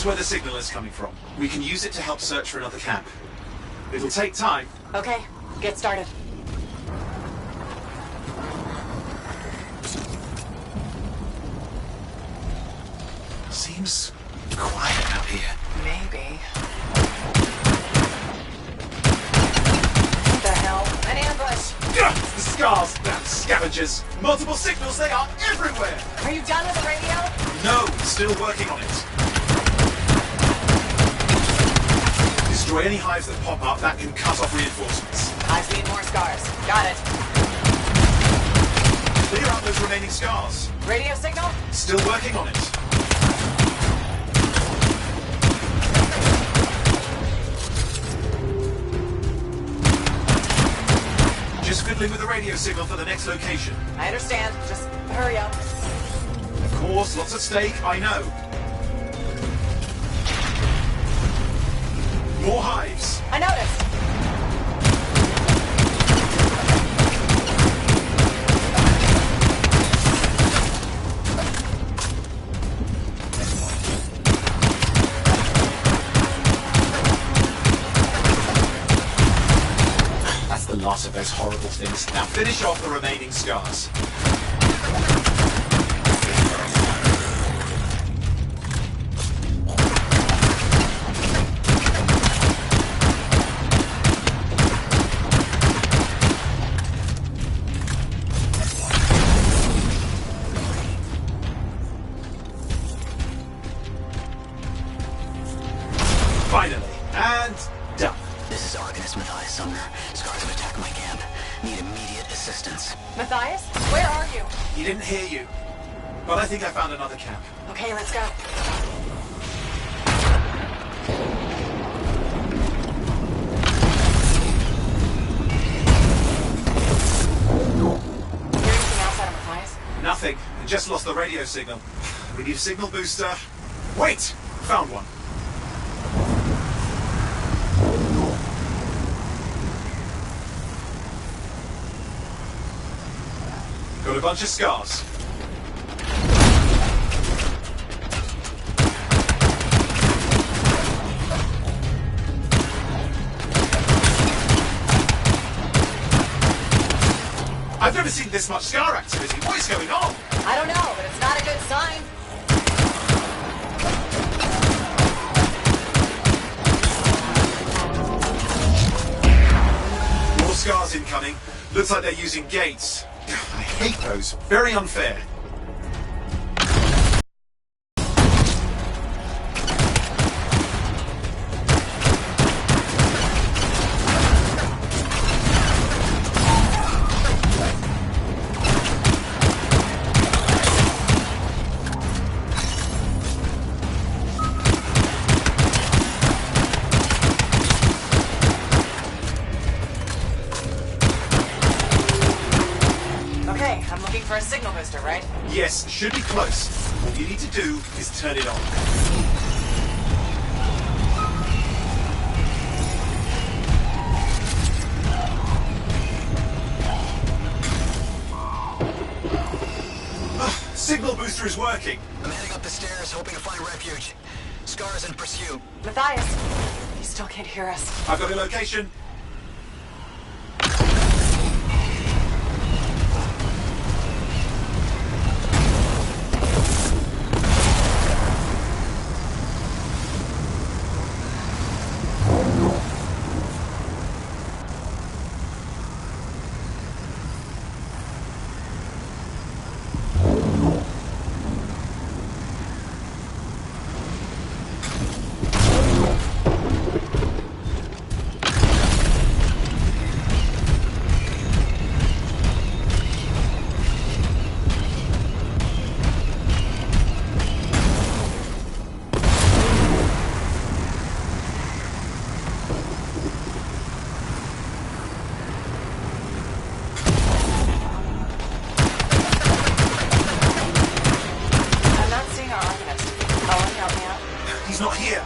That's where the signal is coming from. We can use it to help search for another camp. It'll take time. Okay, get started. Seems quiet out here. Maybe. What the hell? An ambush! Ugh, the scars, damn scavengers. Multiple signals, they are everywhere! Are you done with the radio? No, still working on it. Destroy any hives that pop up, that can cut off reinforcements. Hives need more scars. Got it. Clear out those remaining scars. Radio signal? Still working on it. Just fiddling with the radio signal for the next location. I understand. Just hurry up. Of course, lots at stake, I know. More hives. I noticed. That's the last of those horrible things. Now finish off the remaining scars. Finally, and done. This is Arcanist Matthias Sumner. Scars have attacked my camp. Need immediate assistance. Matthias, where are you? He didn't hear you, but I think I found another camp. Okay, let's go. Anything else out of Matthias? Nothing. I just lost the radio signal. We need a signal booster. Wait! Found one. Got a bunch of scars. I've never seen this much scar activity. What is going on? I don't know, but it's not a good sign. More scars incoming. Looks like they're using gates. I hate those. Very unfair. Okay, I'm looking for a signal booster, right? Yes, should be close. All you need to do is turn it on. Signal booster is working. I'm heading up the stairs, hoping to find refuge. Scars in pursuit. Matthias, you still can't hear us. I've got a location. He's not here.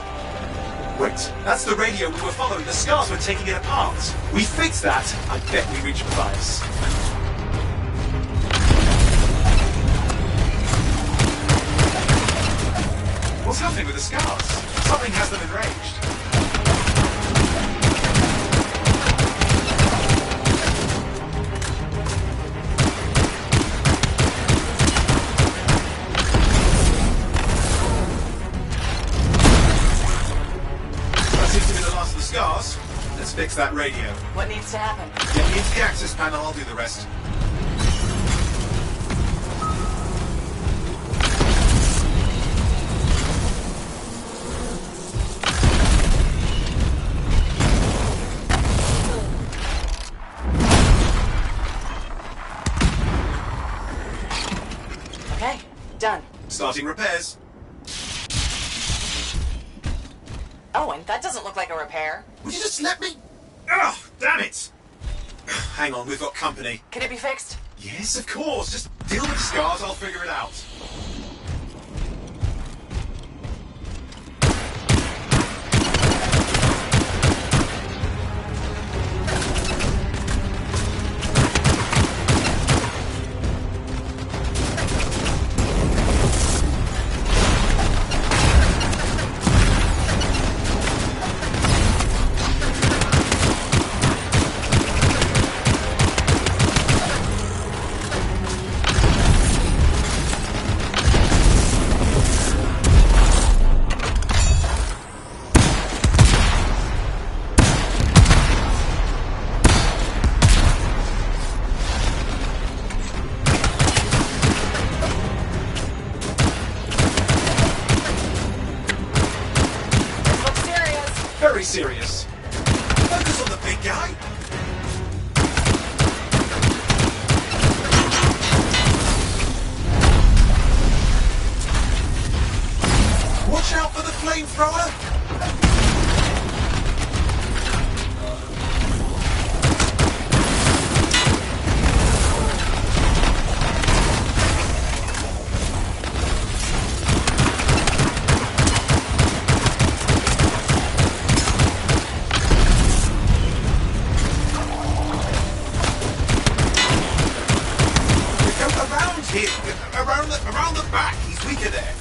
Wait, that's the radio we were following. The scars were taking it apart. We fixed that. I bet we reached Matthias. What's happening with the scars? Something has them enraged. That seems to be the last of the scars. Let's fix that radio. What needs to happen? Get me into the access panel, I'll do the rest. Okay, done. Starting repairs. Owen, that doesn't look like a repair. Would you just let me? Oh, damn it! Hang on, we've got company. Can it be fixed? Yes, of course. Just deal with the scars, I'll figure it out. Very serious. Focus on the big guy. Watch out for the flamethrower. Around the back. He's weaker there.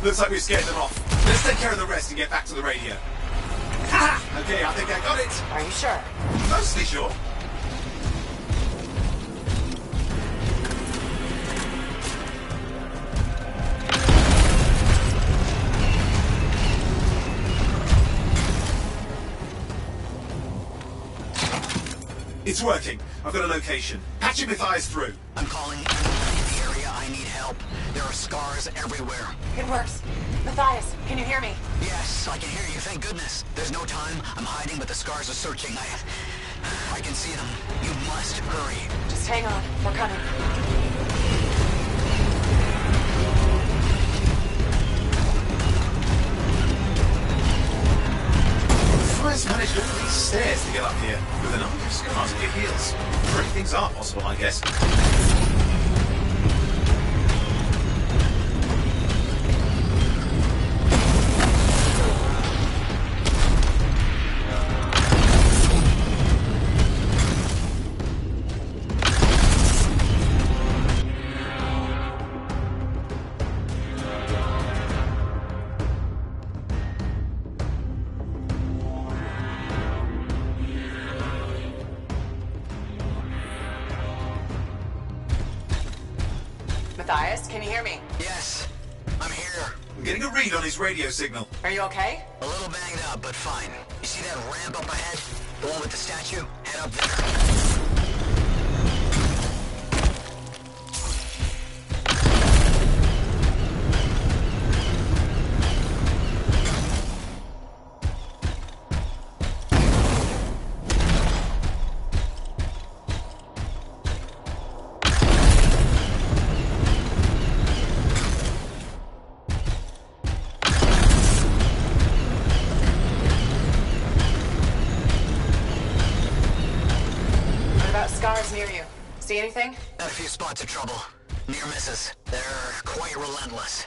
Looks like we've scared them off. Let's take care of the rest and get back to the radio. Ha! Okay, I think I got it. Are you sure? Mostly sure. It's working. I've got a location. Patching Matthias through. I'm calling in the area. I need help. There are scars everywhere. It works. Matthias, can you hear me? Yes, I can hear you. Thank goodness. There's no time. I'm hiding, but the scars are searching. I can see them. You must hurry. Just hang on. We're coming. Matthias managed all these stairs to get up here with an army of scars at your heels. Three things are possible, I guess. can you hear me? Yes, I'm here. I'm getting a read on his radio signal. Are you okay? A little banged up, but fine. You see that ramp up ahead? The one with the statue? Head up there. Scars near you. See anything? Got a few spots of trouble. Near misses. They're quite relentless.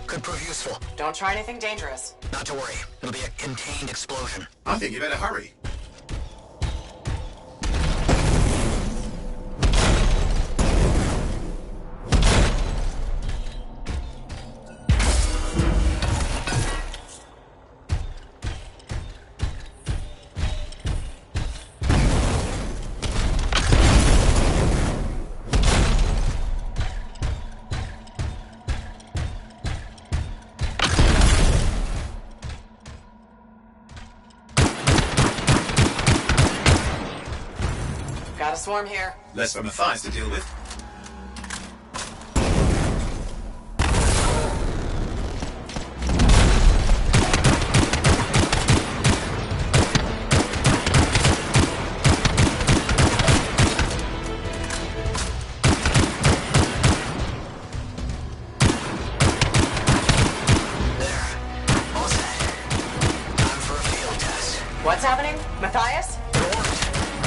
Could prove useful. Don't try anything dangerous. Not to worry. It'll be a contained explosion. I think you better hurry. Got a swarm here. Less for Matthias to deal with. What's happening? Matthias?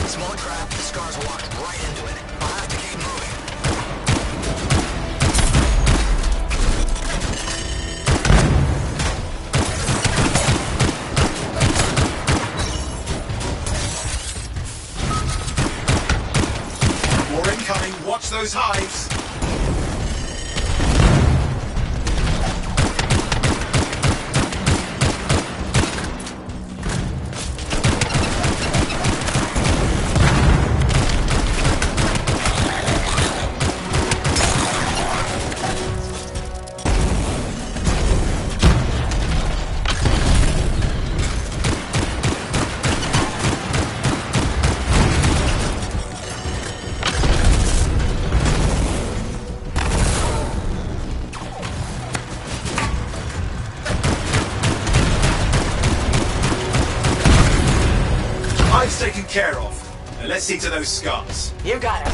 Small trap, the Scars walked right into it. I'll have to keep moving. More incoming, watch those hives! Taken care of. Now let's see to those scars. You got it.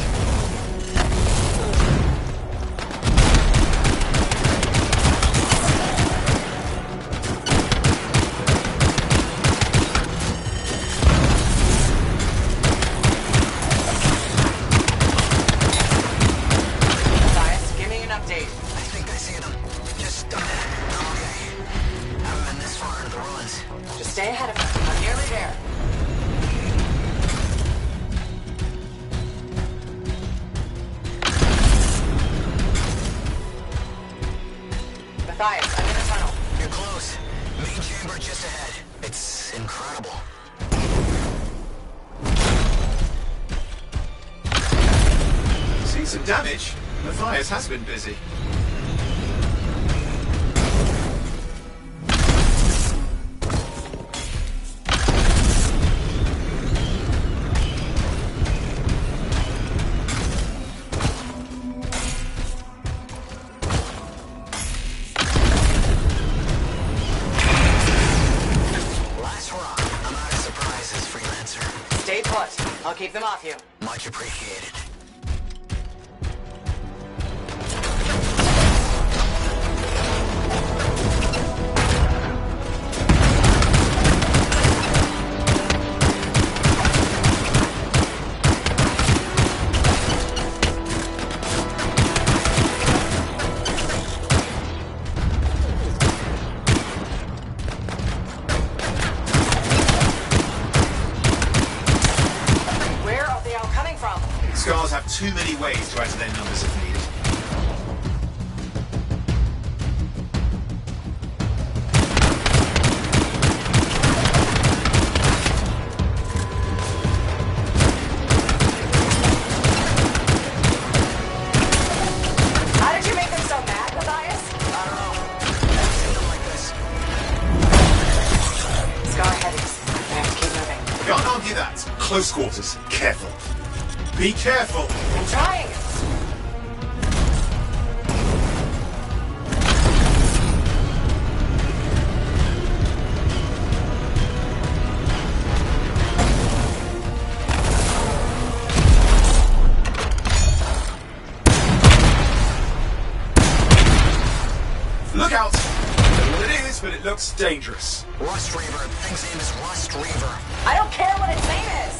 Matthias, give me an update. I think I see them. Just okay. Haven't been this far into the ruins. Just stay ahead of them. I'm nearly there. Matthias, I'm in a tunnel. You're close. Main chamber just ahead. It's incredible. See some damage. Matthias has been busy. Stay put. I'll keep them off you. Much appreciated. too many ways to add to their numbers if needed. How did you make them so mad, Matthias? I don't know. Never seen them like this. Scar headies. We have to keep moving. Can't argue that. Close quarters. Careful. Be careful. I'm trying. Look out! I don't know what it is, but it looks dangerous. Rust Reaver. The thing's name is Rust Reaver. I don't care what its name is.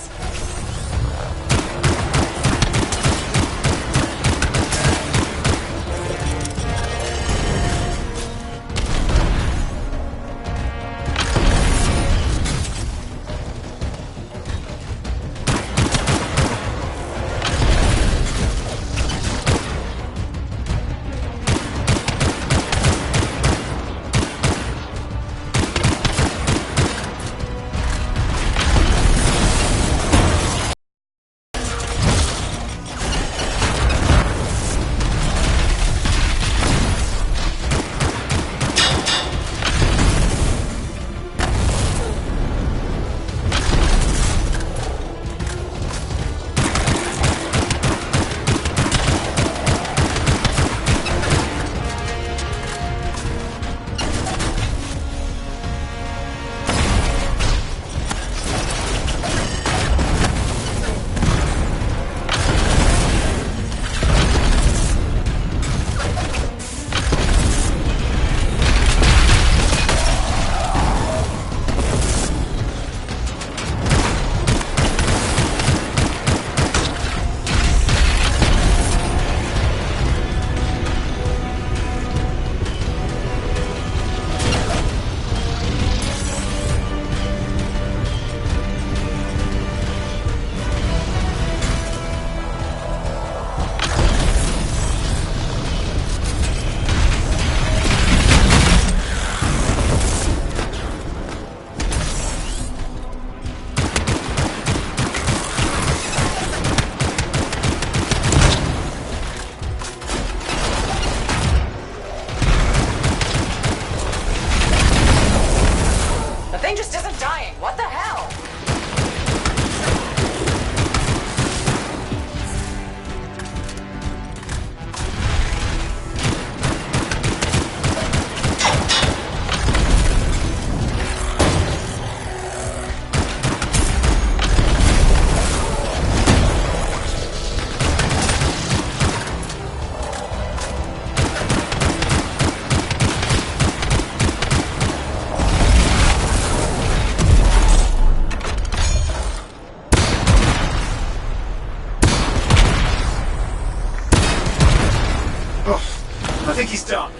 I think he's done.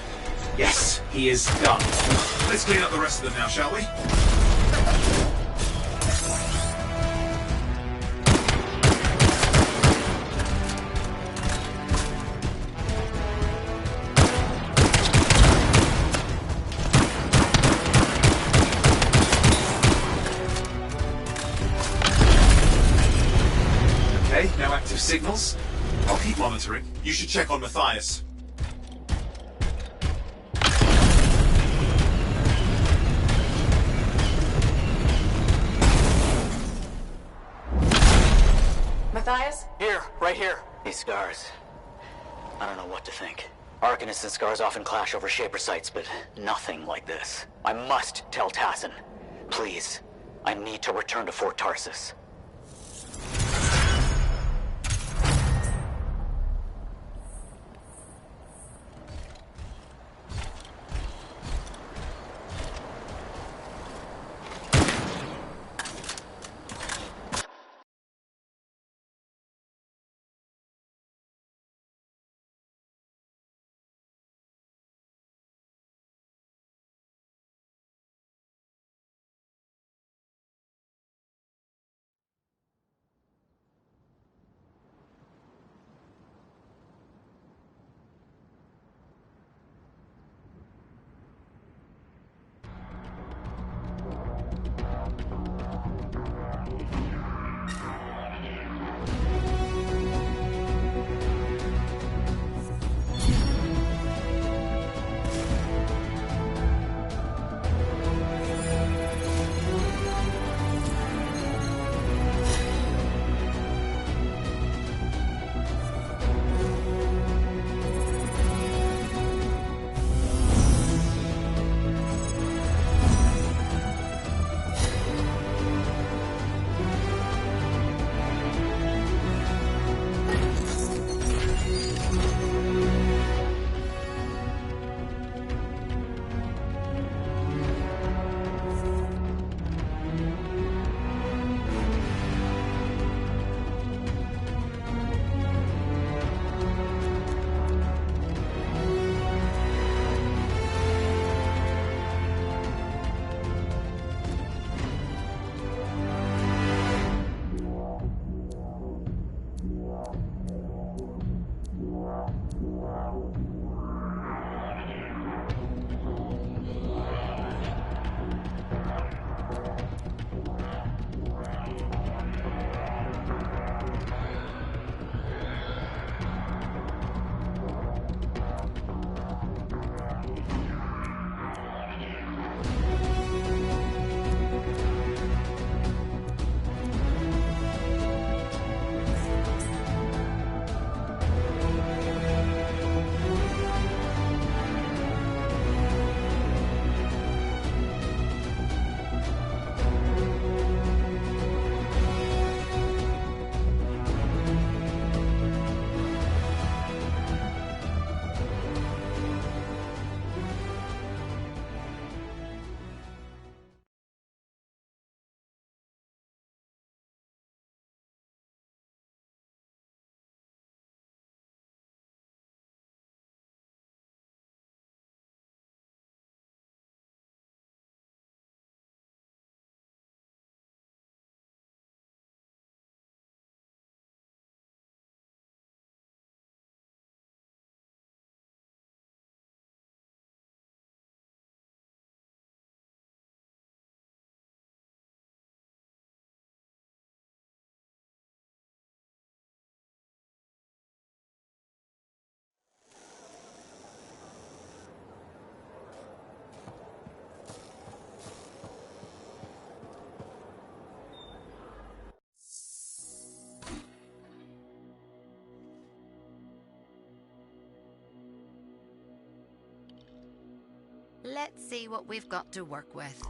Yes, he is done. Let's clean up the rest of them now, shall we? Okay, no active signals. I'll keep monitoring. You should check on Matthias. Matthias? Here, right here. These scars. I don't know what to think. Arcanists and scars often clash over Shaper sites, but nothing like this. I must tell Tassin. Please. I need to return to Fort Tarsus. let's see what we've got to work with.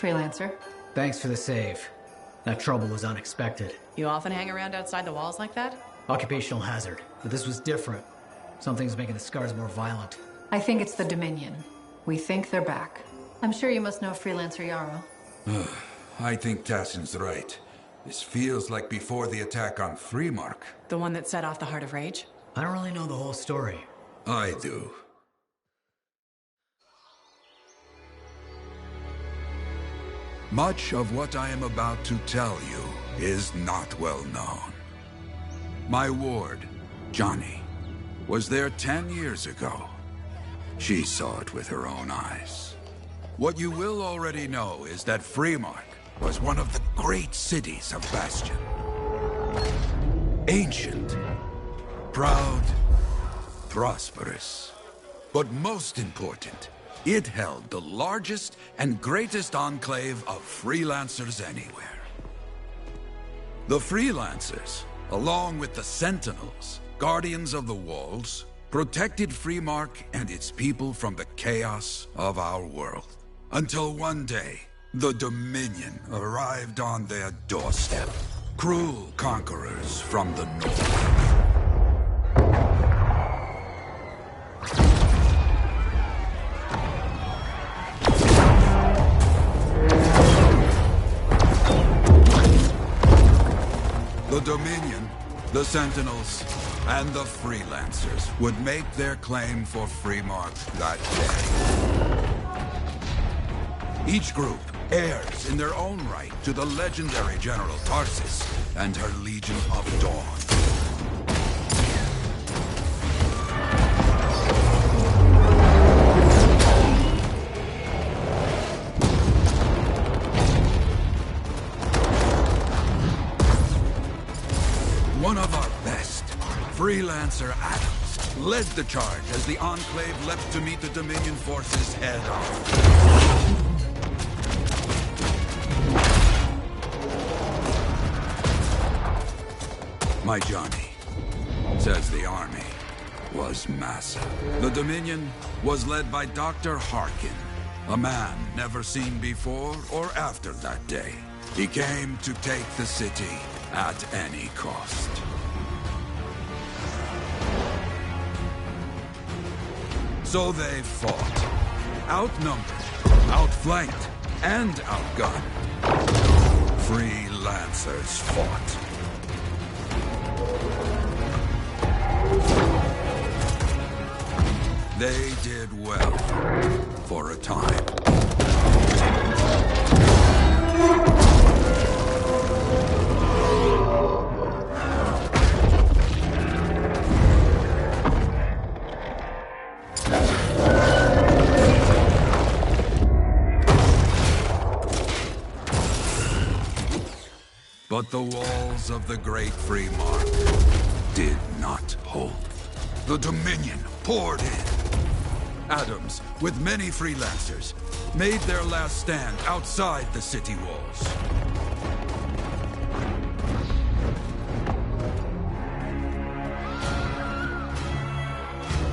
Freelancer. Thanks for the save. That trouble was unexpected. You often hang around outside the walls like that? Occupational hazard, but this was different. Something's making the scars more violent. I think it's the Dominion. We think they're back. I'm sure you must know Freelancer Yarrow. I think Tassin's right. This feels like before the attack on Freemark. The one that set off the Heart of Rage? I don't really know the whole story. I do. Much of what I am about to tell you is not well known. My ward, Johnny, was there 10 years ago. She saw it with her own eyes. What you will already know is that Freemark was one of the great cities of Bastion. Ancient, proud, prosperous. But most important, it held the largest and greatest enclave of freelancers anywhere. The freelancers, along with the Sentinels, guardians of the walls, protected Freemark and its people from the chaos of our world. Until one day, the Dominion arrived on their doorstep. Cruel conquerors from the north. The Dominion, the Sentinels, and the Freelancers would make their claim for Freemark that day. Each group heirs in their own right to the legendary General Tarsis, and her Legion of Dawn. One of our best, Freelancer Adams, led the charge as the Enclave leapt to meet the Dominion forces head-on. My Johnny says the army was massive. The Dominion was led by Dr. Harkin, a man never seen before or after that day. He came to take the city at any cost. So they fought, outnumbered, outflanked, and outgunned. Freelancers fought. They did well, for a time. But the walls of the Great Free Mark did not hold. The Dominion poured in. Adams, with many freelancers, made their last stand outside the city walls.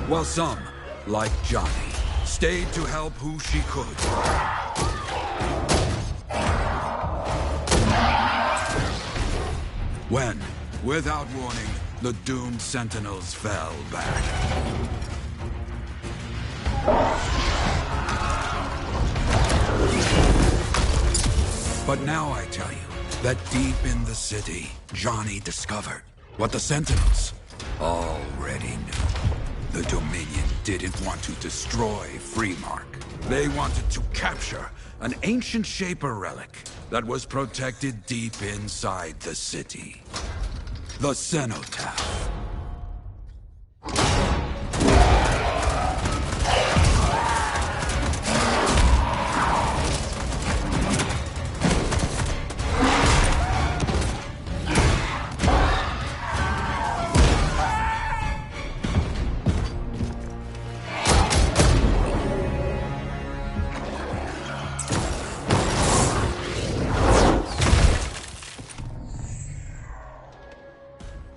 While some, like Johnny, stayed to help who she could. When, without warning, the doomed Sentinels fell back. But now I tell you that deep in the city, Johnny discovered what the Sentinels already knew. The Dominion didn't want to destroy Freemark. They wanted to capture an ancient Shaper relic that was protected deep inside the city. The Cenotaph.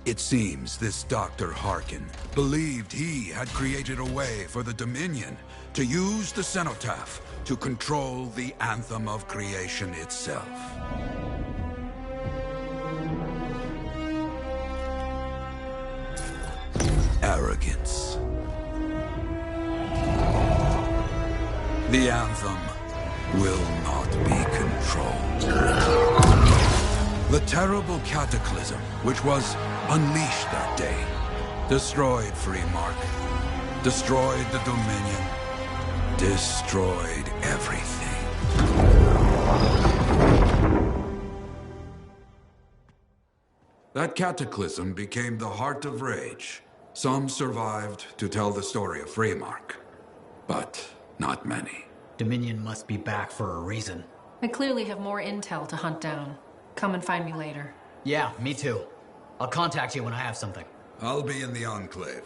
It seems this Dr. Harkin believed he had created a way for the Dominion to use the Cenotaph to control the Anthem of Creation itself. Arrogance. The Anthem will not be controlled. The terrible cataclysm, which was unleashed that day, destroyed Freemark, destroyed the Dominion, destroyed everything. That cataclysm became the heart of Rage. Some survived to tell the story of Freemark, but not many. Dominion must be back for a reason. I clearly have more intel to hunt down. Come and find me later. Yeah, me too. I'll contact you when I have something. I'll be in the Enclave.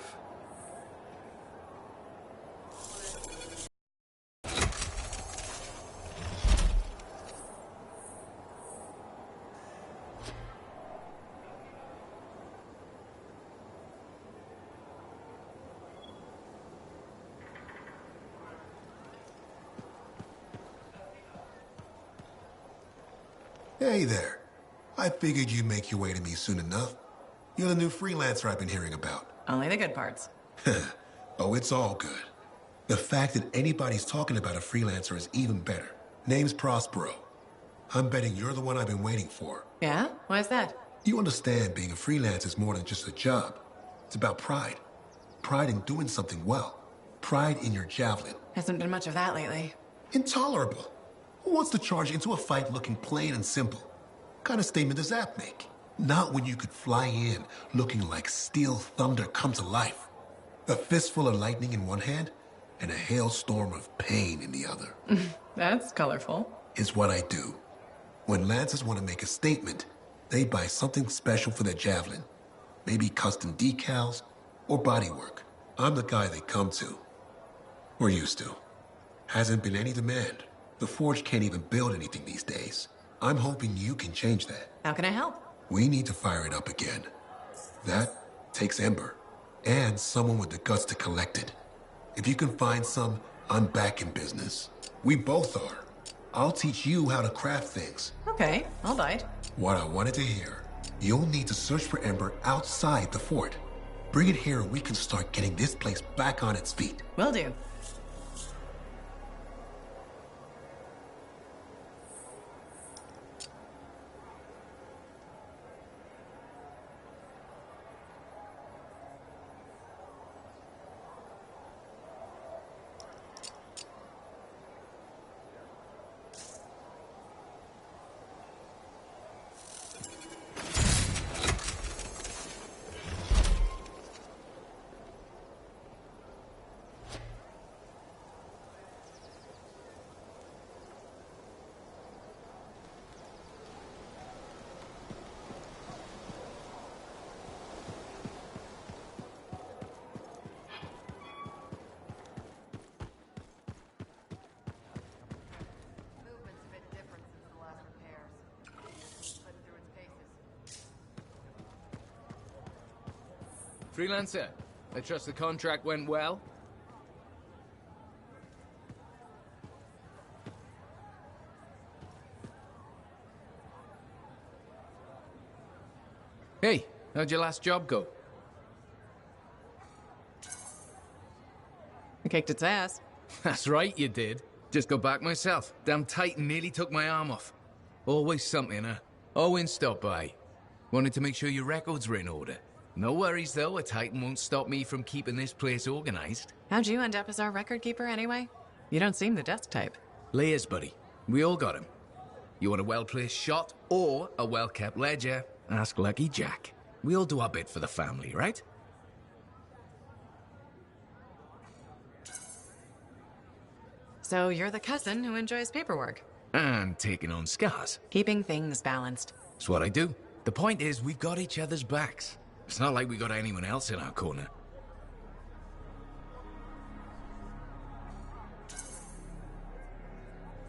Hey there. I figured you'd make your way to me soon enough. You're the new freelancer I've been hearing about. Only the good parts. Oh, it's all good. The fact that anybody's talking about a freelancer is even better. Name's Prospero. I'm betting you're the one I've been waiting for. Yeah? Why is that? You understand being a freelancer is more than just a job. It's about pride. Pride in doing something well. Pride in your javelin. Hasn't been much of that lately. Intolerable. Who wants to charge into a fight looking plain and simple? What kind of statement does that make? Not when you could fly in looking like steel thunder come to life. A fistful of lightning in one hand and a hailstorm of pain in the other. That's colorful. Is what I do. When Lancers want to make a statement, they buy something special for their javelin. Maybe custom decals or bodywork. I'm the guy they come to. Or used to. Hasn't been any demand. The Forge can't even build anything these days. I'm hoping you can change that. How can I help? We need to fire it up again. That takes Ember. And someone with the guts to collect it. If you can find some, I'm back in business. We both are. I'll teach you how to craft things. Okay, I'll bite. What I wanted to hear. You'll need to search for Ember outside the fort. Bring it here and we can start getting this place back on its feet. Will do. Freelancer, I trust the contract went well? Hey, how'd your last job go? I kicked its ass. That's right, you did. Just got back myself. Damn Titan nearly took my arm off. Always something, huh? Owen stopped by. Wanted to make sure your records were in order. No worries, though. A Titan won't stop me from keeping this place organized. How'd you end up as our record keeper, anyway? You don't seem the desk type. Layers, buddy. We all got him. You want a well-placed shot or a well-kept ledger? Ask Lucky Jack. We all do our bit for the family, right? So you're the cousin who enjoys paperwork. And taking on scars. Keeping things balanced. That's what I do. The point is, we've got each other's backs. It's not like we got anyone else in our corner.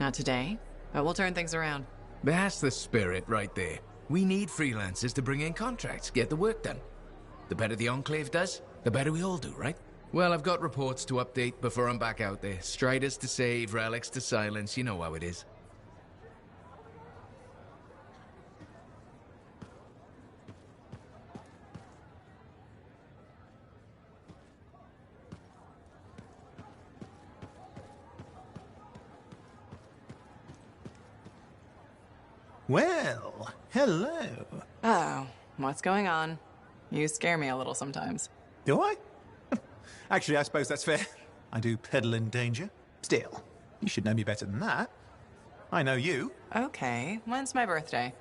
Not today, but we'll turn things around. That's the spirit right there. We need freelancers to bring in contracts, get the work done. The better the Enclave does, the better we all do, right? Well, I've got reports to update before I'm back out there. Striders to save, relics to silence, you know how it is. Well, hello. Oh, what's going on? You scare me a little sometimes. Do I? Actually, I suppose that's fair. I do peddle in danger. Still, you should know me better than that. I know you. Okay, when's my birthday?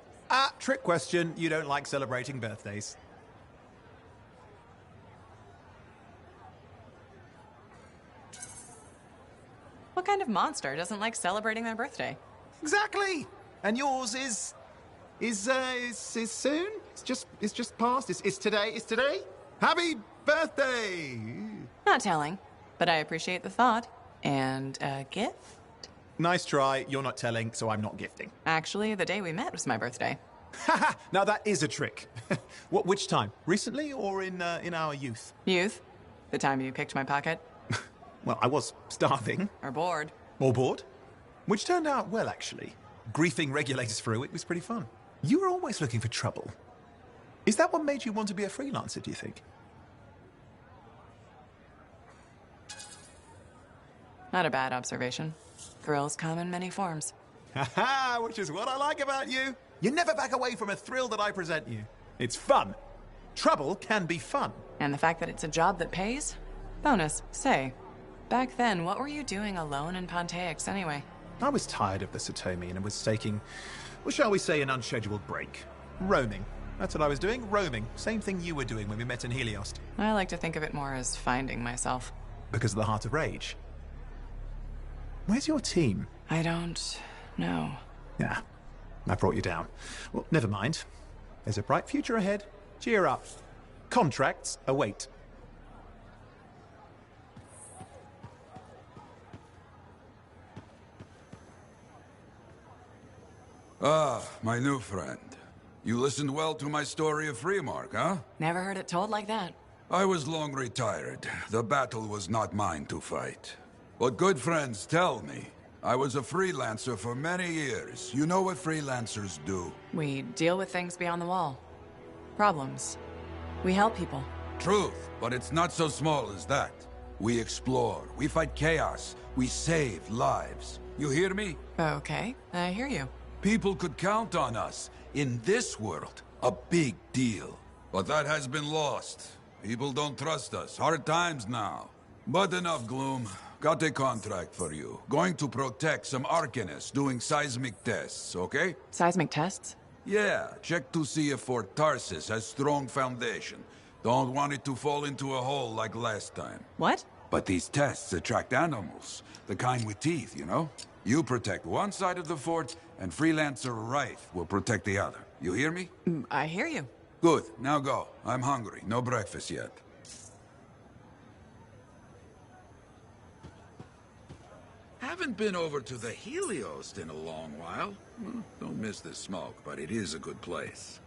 Trick question. You don't like celebrating birthdays. What kind of monster doesn't like celebrating their birthday? Exactly. And yours is soon? It's just past. It's today. It's today. Happy birthday! Not telling, but I appreciate the thought. And a gift? Nice try. You're not telling, so I'm not gifting. Actually, the day we met was my birthday. Haha! Now that is a trick. Which time? Recently or in our youth? Youth? The time you picked my pocket? Well, I was starving. Or bored. Or bored. Which turned out well, actually. Griefing regulators through it was pretty fun. You were always looking for trouble. Is that what made you want to be a freelancer, do you think? Not a bad observation. Thrills come in many forms. Haha, which is what I like about you. You never back away from a thrill that I present you. It's fun. Trouble can be fun. And the fact that it's a job that pays? Bonus. Say, back then, what were you doing alone in Pontaix anyway? I was tired of the Satomi and was taking, well, shall we say, an unscheduled break. Roaming. That's what I was doing, roaming. Same thing you were doing when we met in Heliost. I like to think of it more as finding myself. Because of the Heart of Rage. Where's your team? I don't know. Yeah, I brought you down. Well, never mind. There's a bright future ahead. Cheer up. Contracts await. Ah, my new friend. You listened well to my story of Freemark, huh? Never heard it told like that. I was long retired. The battle was not mine to fight. But good friends tell me. I was a freelancer for many years. You know what freelancers do? We deal with things beyond the wall. Problems. We help people. Truth, but it's not so small as that. We explore, we fight chaos, we save lives. You hear me? Okay, I hear you. People could count on us. In this world, a big deal. But that has been lost. People don't trust us. Hard times now. But enough gloom. Got a contract for you. Going to protect some Arcanists doing seismic tests, okay? Seismic tests? Yeah, check to see if Fort Tarsis has strong foundation. Don't want it to fall into a hole like last time. What? But these tests attract animals. The kind with teeth, you know? You protect one side of the fort, and Freelancer Wraith will protect the other. You hear me? I hear you. Good. Now go. I'm hungry. No breakfast yet. Haven't been over to the Heliost in a long while. Well, don't miss the smoke, but it is a good place.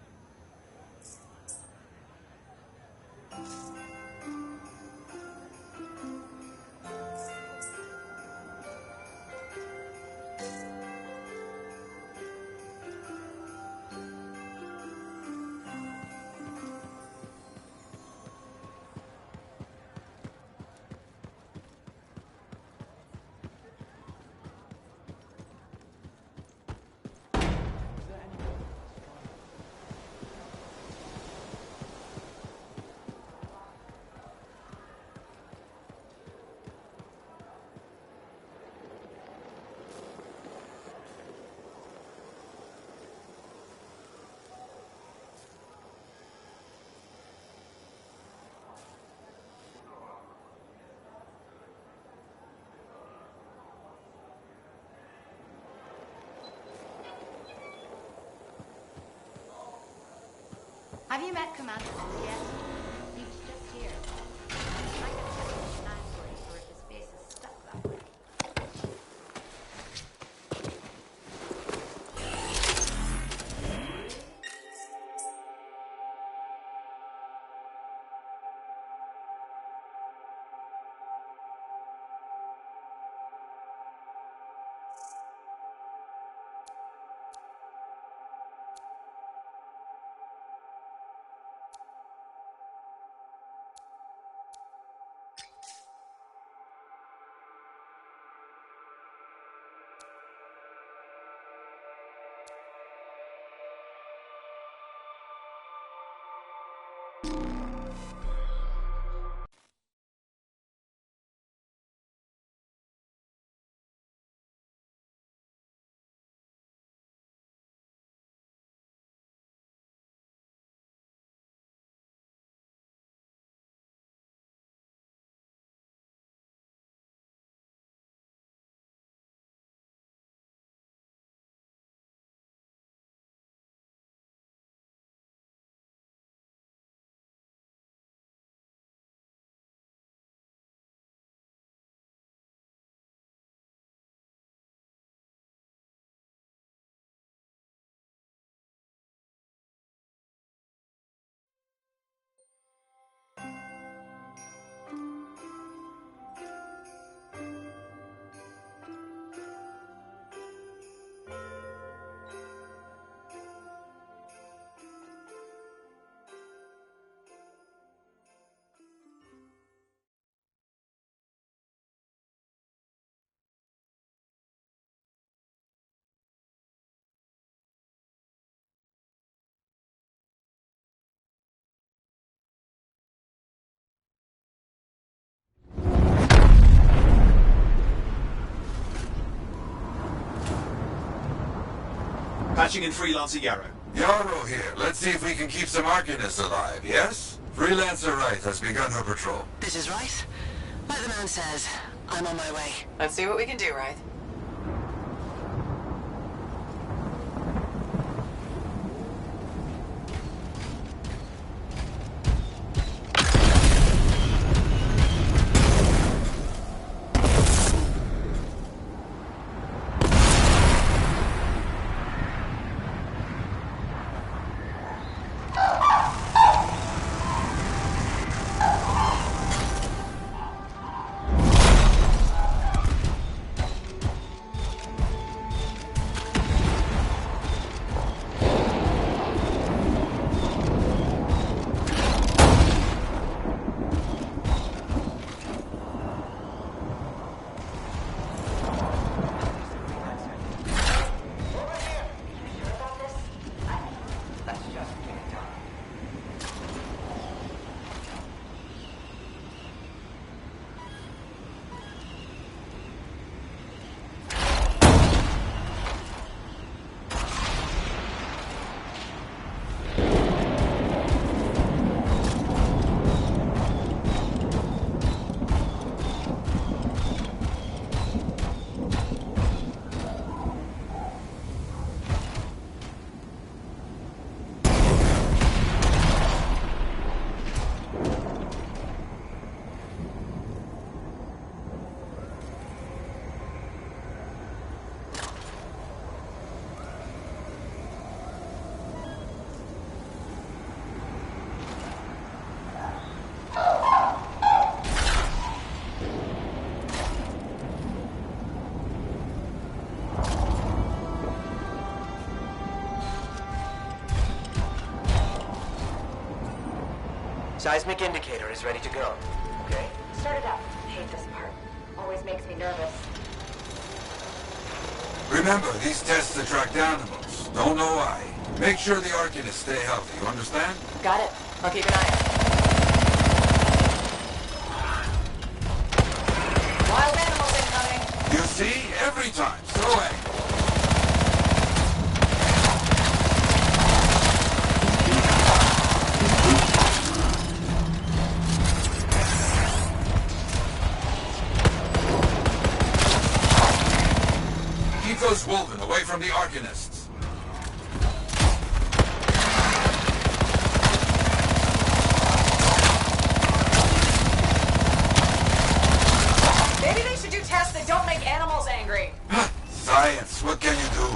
Have you met Commander yet? He was just here. I can check his answering for if his face is stuck that way. Patching in Freelancer Yarrow. Yarrow here. Let's see if we can keep some Arcanists alive, yes? Freelancer Wright has begun her patrol. This is Wright. Like the man says, I'm on my way. Let's see what we can do, Wright. Seismic indicator is ready to go. Okay? Start it up. Hate this part. Always makes me nervous. Remember, these tests attract animals. Don't know why. Make sure the Arcanists stay healthy, you understand? Got it. I'll keep an eye out. Wild animals incoming. You see? Every time. So hey. Keep those Wolven away from the Arcanists. Maybe they should do tests that don't make animals angry. Science, what can you do?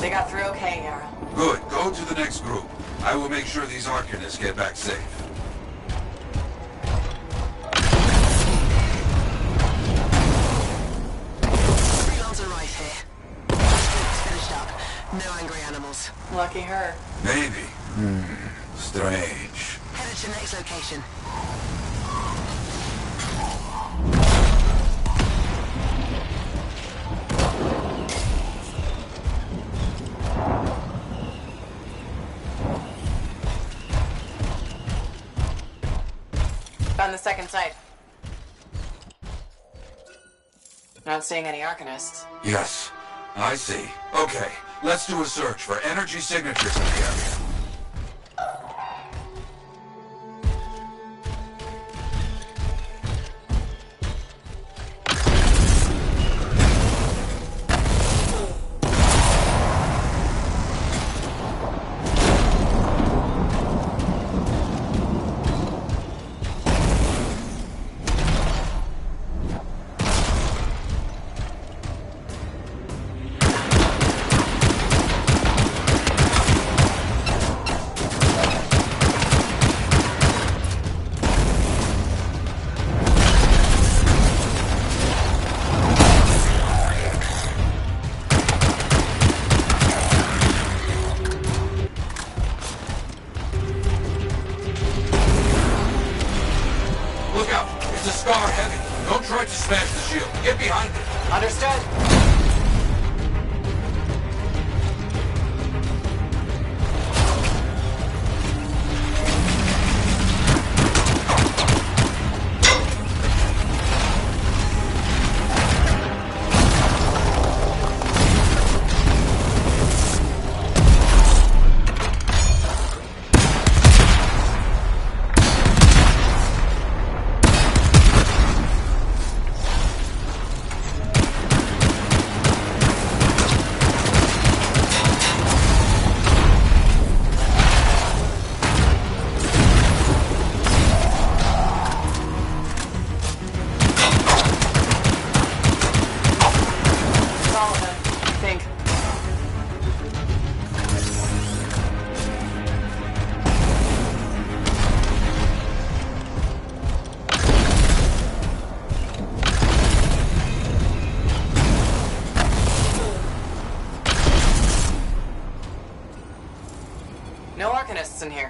They got through okay, Yara. Good. Go to the next group. I will make sure these Arcanists get back safe. Freelancer right here. It's finished up. No angry animals. Lucky her. Maybe. Strange. Headed to next location. Found the second site. Not seeing any Arcanists. Yes, I see. Okay, let's do a search for energy signatures in the area. tried to smash the shield. Get behind it. Understood. No Arcanists in here.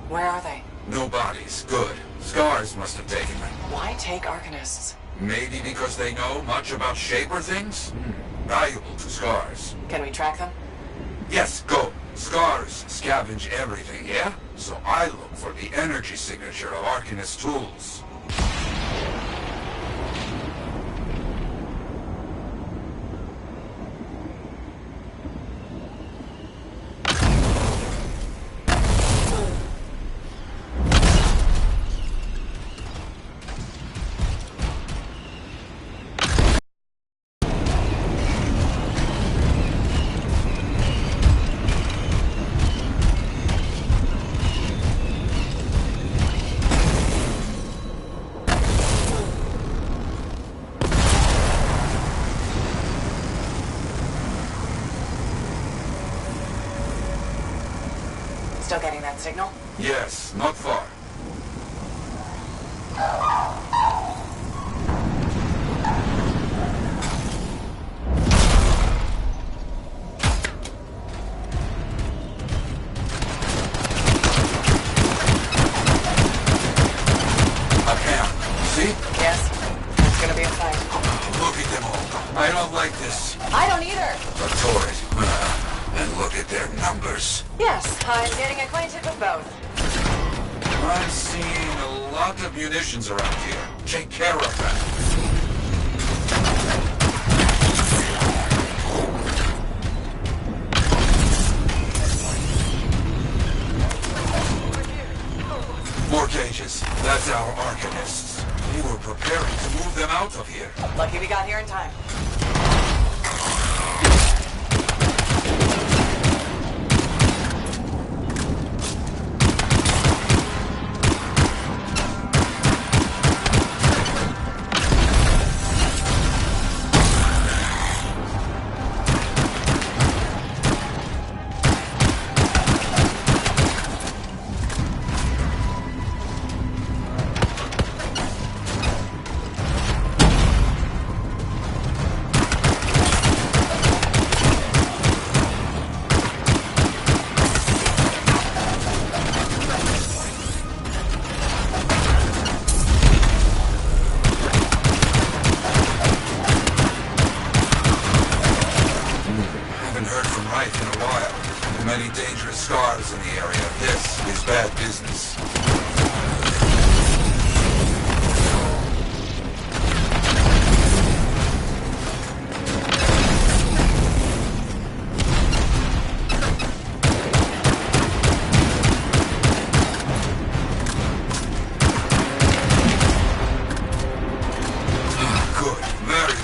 Where are they? No bodies. Good. Scars must have taken them. Why take Arcanists? Maybe because they know much about Shaper things? Valuable to Scars. Can we track them? Yes, go. Scars scavenge everything, yeah? So I look for the energy signature of Arcanist tools. Still getting that signal? Yes, not far. A camp. See? Yes. It's gonna be a fight. Look at them all. I don't like this. I don't either. A turret. And look at their numbers. Yes, I'm getting acquainted with both. I'm seeing a lot of munitions around here. Take care of that. More cages. That's our Arcanists. We were preparing to move them out of here. Lucky we got here in time. Many dangerous Scars in the area. This is bad business. Good. Very good.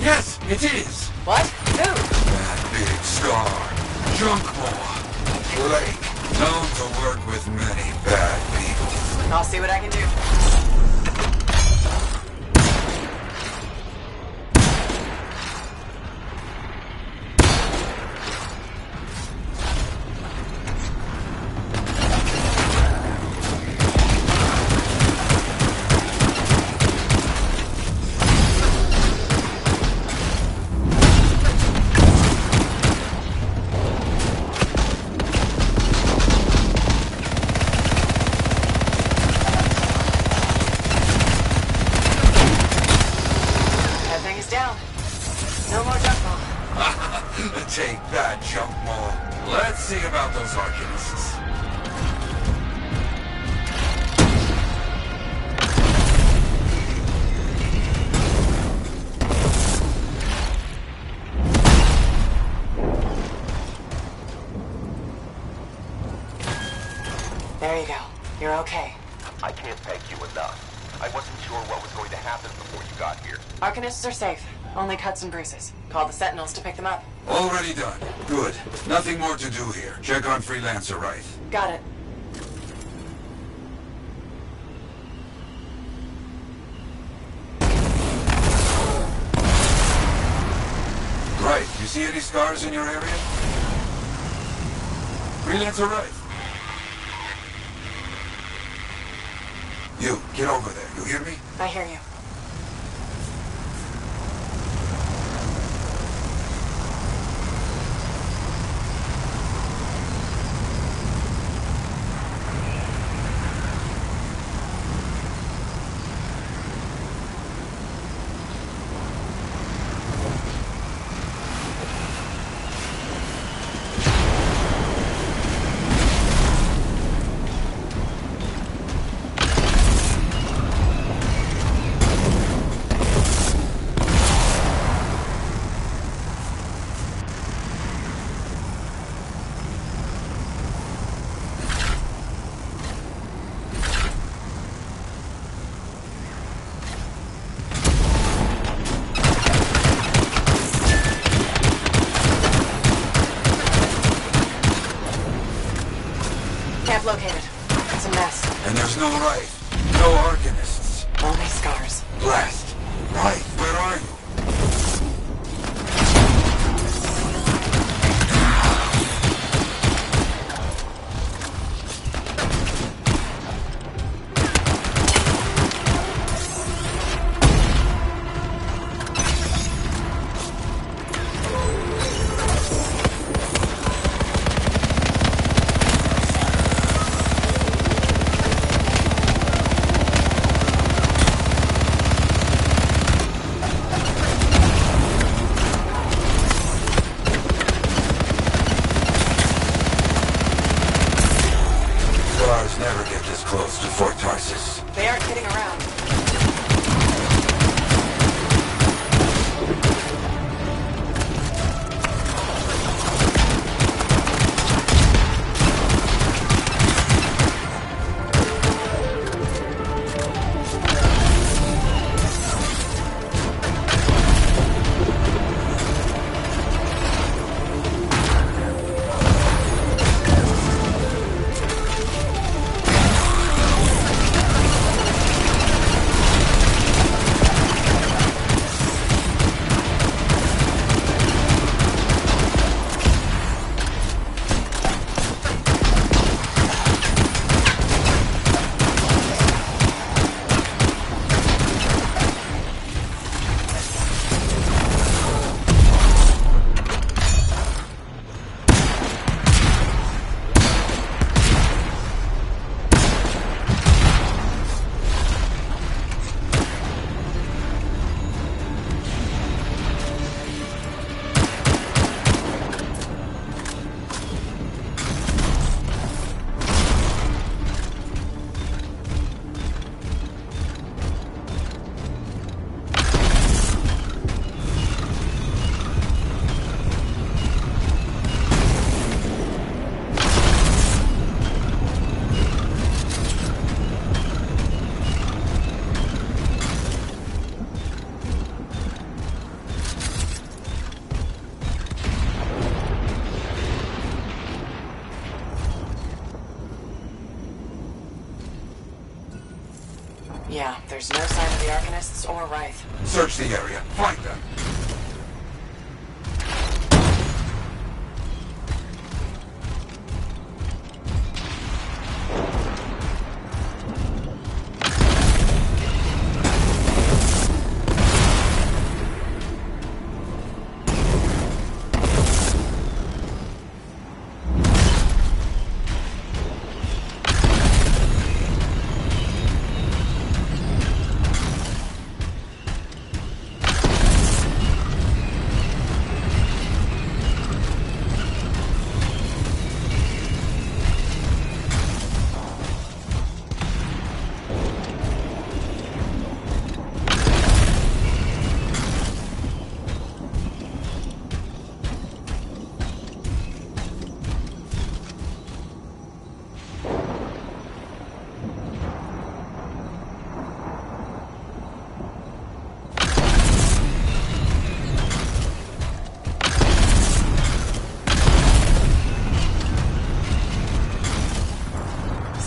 Yes, it is! What? Who? That big scar. Junkmaw. Blake. Known to work with many bad people. I'll see what I can do. Take that, Junkmaw. Let's see about those Arcanists. There you go. You're okay. I can't thank you enough. I wasn't sure what was going to happen before you got here. Arcanists are safe. Only cuts and bruises. Call the Sentinels to pick them up. Already done. Good. Nothing more to do here. Check on Freelancer Wright. Got it. Right. You see any scars in your area? Freelancer Wright. You, get over there. You hear me? I hear you. Camp located. It's a mess. And there's no Wright. No Arcanists. Only scars. Blast. Wright, where are you? There's no sign of the Arcanists or Wraith. Search the area. Find them.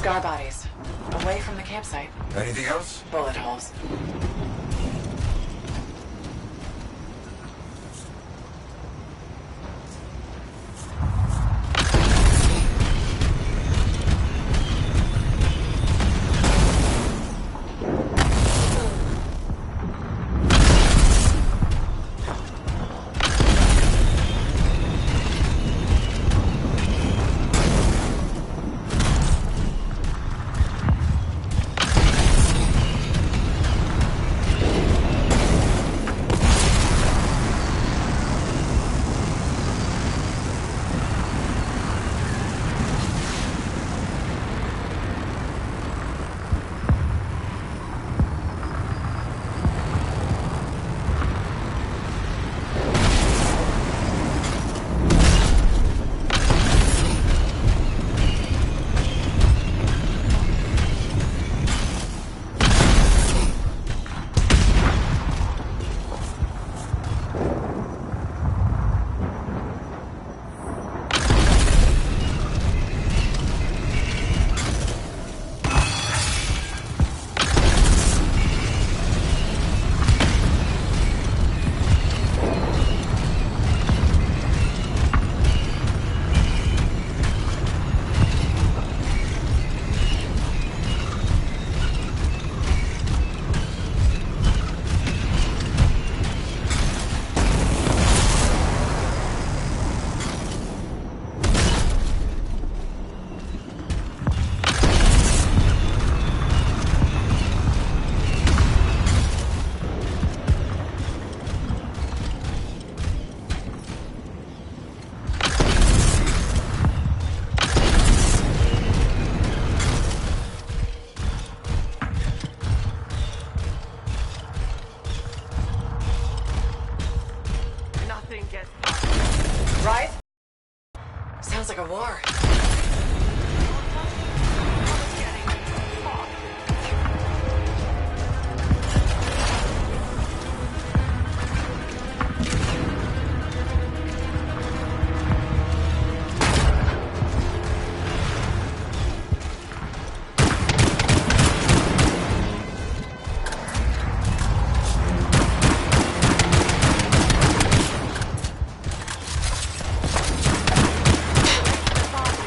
Scar bodies. Away from the campsite. Anything else? Bullet holes. Right? Sounds like a war. Fire!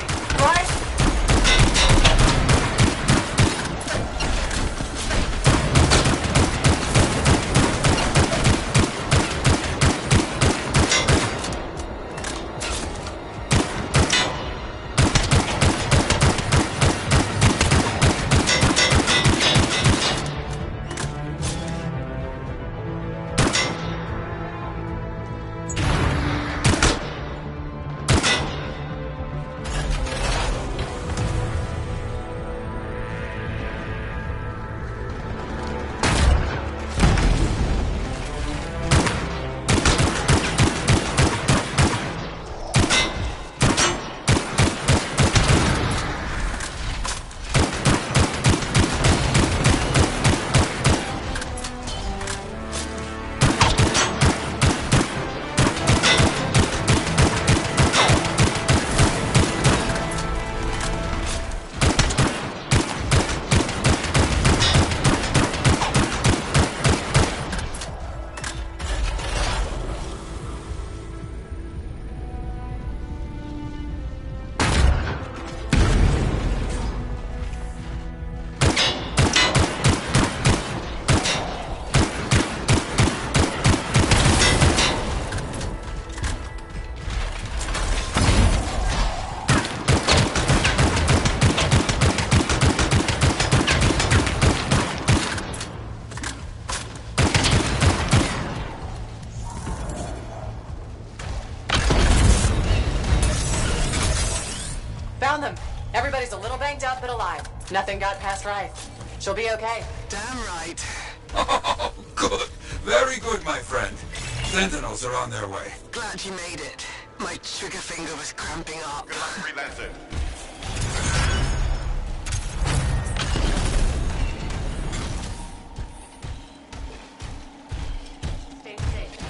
Everybody's a little banged up, but alive. Nothing got past Rife. She'll be okay. Damn right. Oh, good. Very good, my friend. Sentinels are on their way. Glad you made it. My trigger finger was cramping up. Good luck, Freelancer. Stay safe.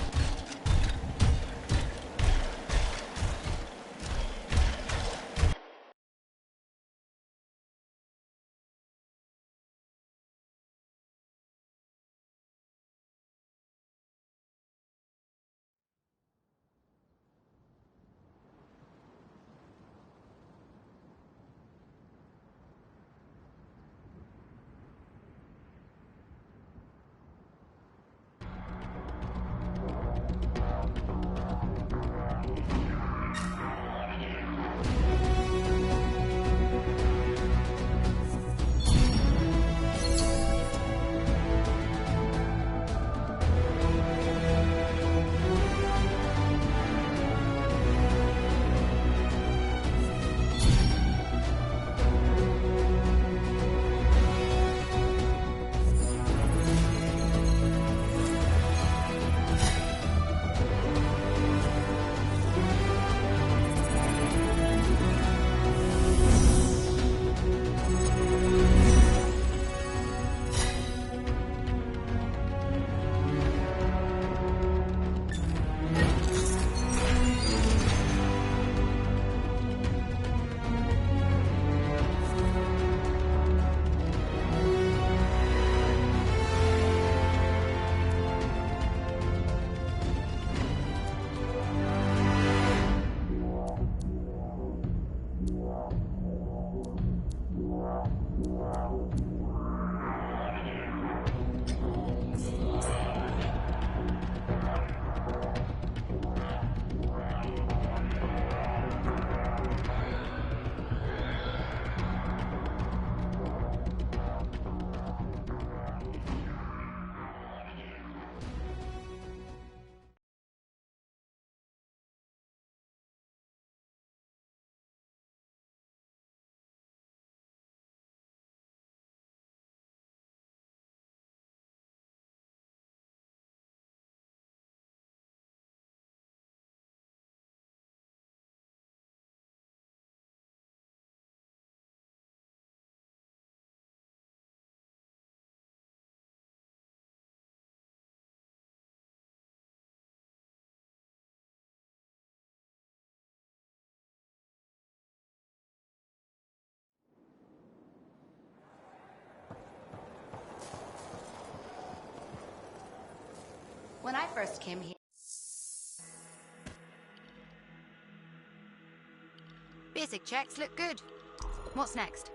When I first came here... Basic checks look good. What's next?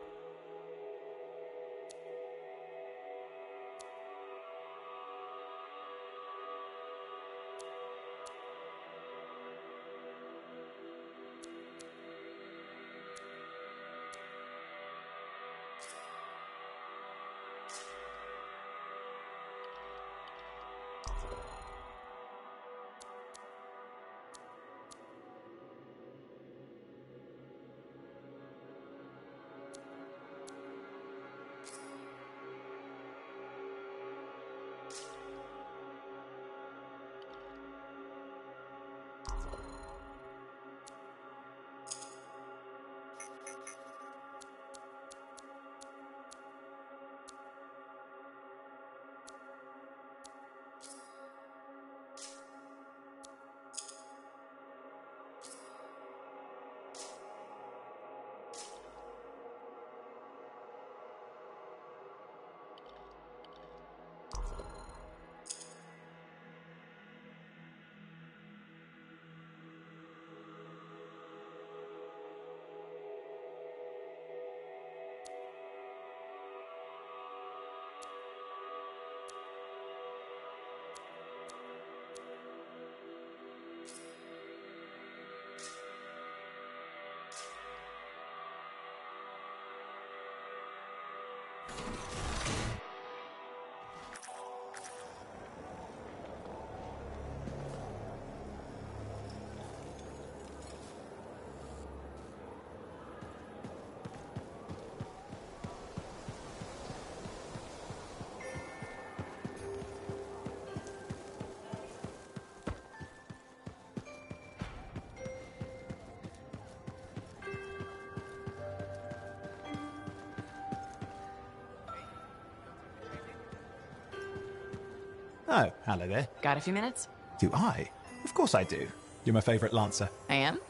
Oh, hello there. Got a few minutes? Do I? Of course I do. You're my favorite Lancer. I am?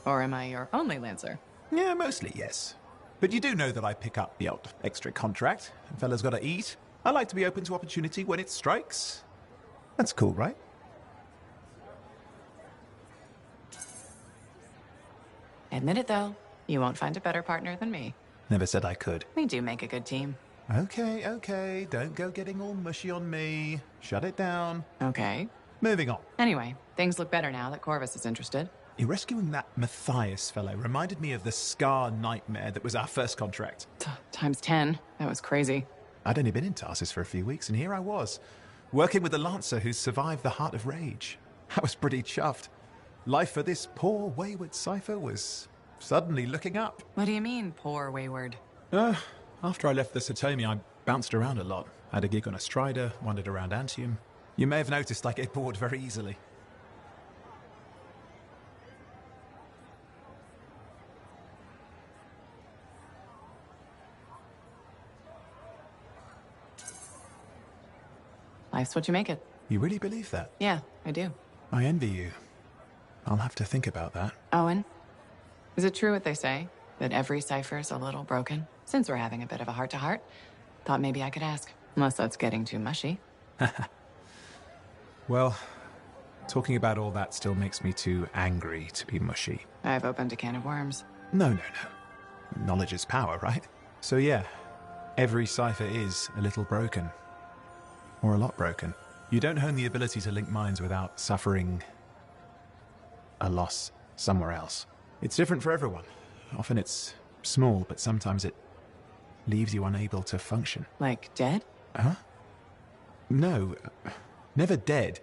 Or am I your only Lancer? Yeah, mostly, yes. But you do know that I pick up the odd extra contract, and fellas gotta eat. I like to be open to opportunity when it strikes. That's cool, right? Admit it, though. You won't find a better partner than me. Never said I could. We do make a good team. Okay. Don't go getting all mushy on me. Shut it down. Okay. Moving on. Anyway, things look better now that Corvus is interested. You rescuing that Matthias fellow reminded me of the Scar nightmare that was our first contract. Times 10. That was crazy. I'd only been in Tarsus for a few weeks, and here I was, working with the Lancer who survived the Heart of Rage. I was pretty chuffed. Life for this poor, wayward cipher was suddenly looking up. What do you mean, poor wayward? After I left the Satomi, I bounced around a lot. Had a gig on a Strider, wandered around Anthem. You may have noticed I get bored very easily. Life's what you make it. You really believe that? Yeah, I do. I envy you. I'll have to think about that. Owen, is it true what they say? That every cipher's a little broken? Since we're having a bit of a heart-to-heart, thought maybe I could ask. Unless that's getting too mushy. Well, talking about all that still makes me too angry to be mushy. I've opened a can of worms. No. Knowledge is power, right? So yeah, every cipher is a little broken. Or a lot broken. You don't hone the ability to link minds without suffering a loss somewhere else. It's different for everyone. Often it's small, but sometimes it leaves you unable to function. Like dead? Huh? No, never dead.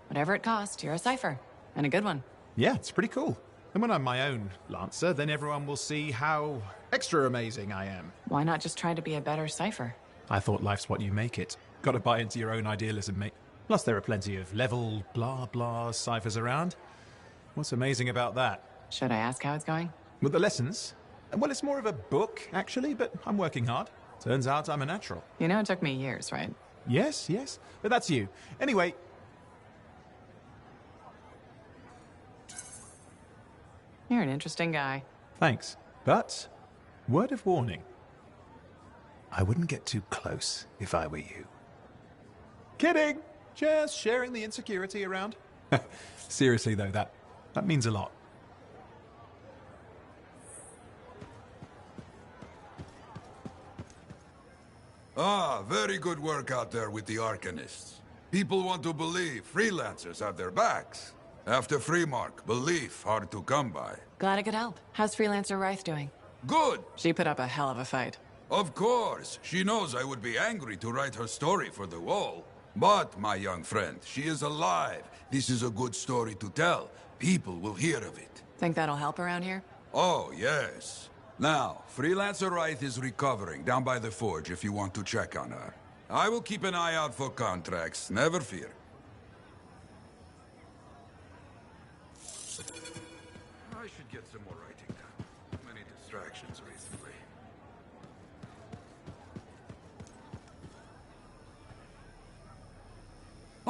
Whatever it costs, you're a cipher. And a good one. Yeah, it's pretty cool. And when I'm my own Lancer, then everyone will see how extra amazing I am. Why not just try to be a better cipher? I thought life's what you make it. Gotta buy into your own idealism, mate. Plus there are plenty of level blah ciphers around. What's amazing about that? Should I ask how it's going? With the lessons? Well, it's more of a book, actually, but I'm working hard. Turns out I'm a natural. You know it took me years, right? Yes. But that's you. Anyway... You're an interesting guy. Thanks. But, word of warning. I wouldn't get too close if I were you. Kidding! Just sharing the insecurity around. Seriously, though, that means a lot. Ah, very good work out there with the Arcanists. People want to believe freelancers have their backs. After Freemark, belief hard to come by. Glad I could help. How's Freelancer Rife doing? Good! She put up a hell of a fight. Of course. She knows I would be angry to write her story for the wall. But, my young friend, she is alive. This is a good story to tell. People will hear of it. Think that'll help around here? Oh, yes. Now, Freelancer Rife is recovering down by the forge if you want to check on her. I will keep an eye out for contracts, never fear. I should get some more writing done. Too many distractions recently.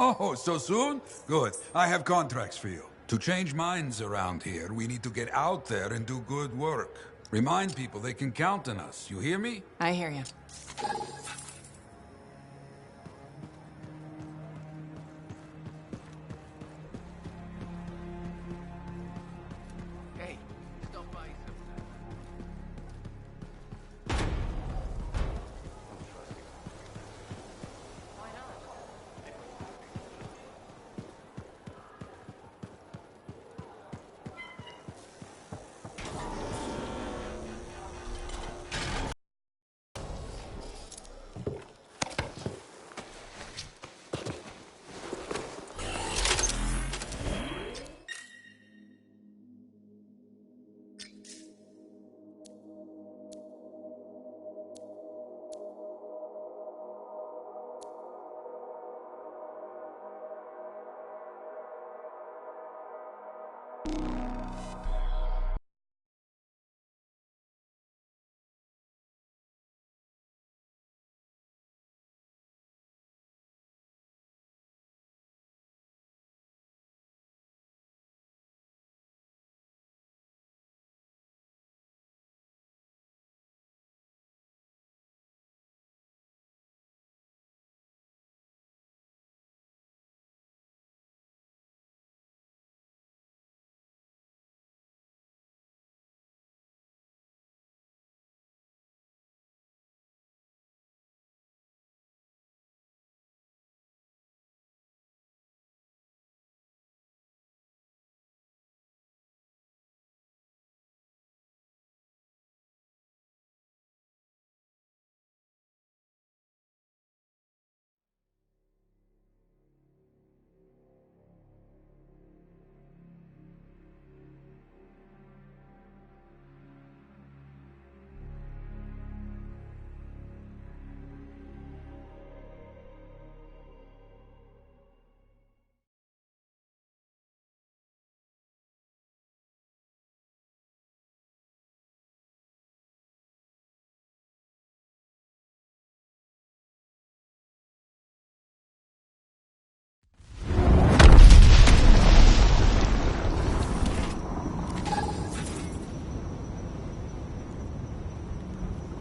Oh, so soon? Good. I have contracts for you. To change minds around here, we need to get out there and do good work. Remind people they can count on us. You hear me? I hear you. Hey, stop by sometime.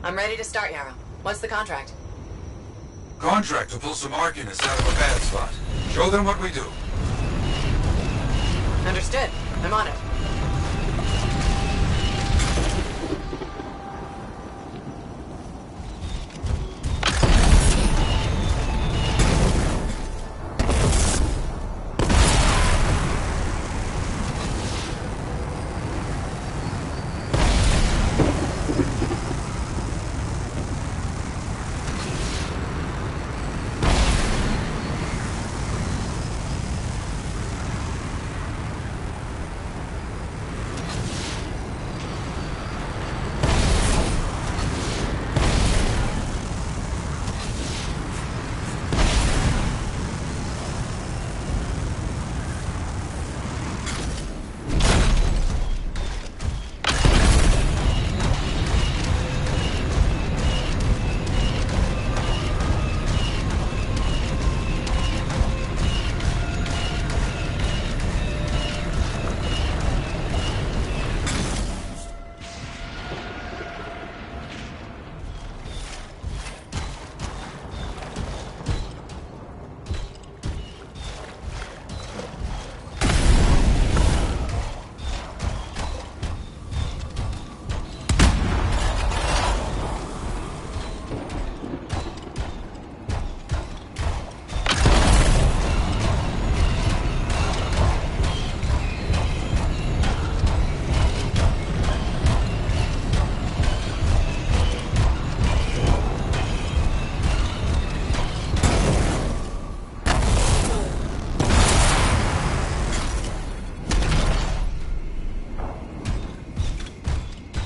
I'm ready to start, Yarrow. What's the contract? Contract to pull some Arcanists out of a bad spot. Show them what we do. Understood. I'm on it.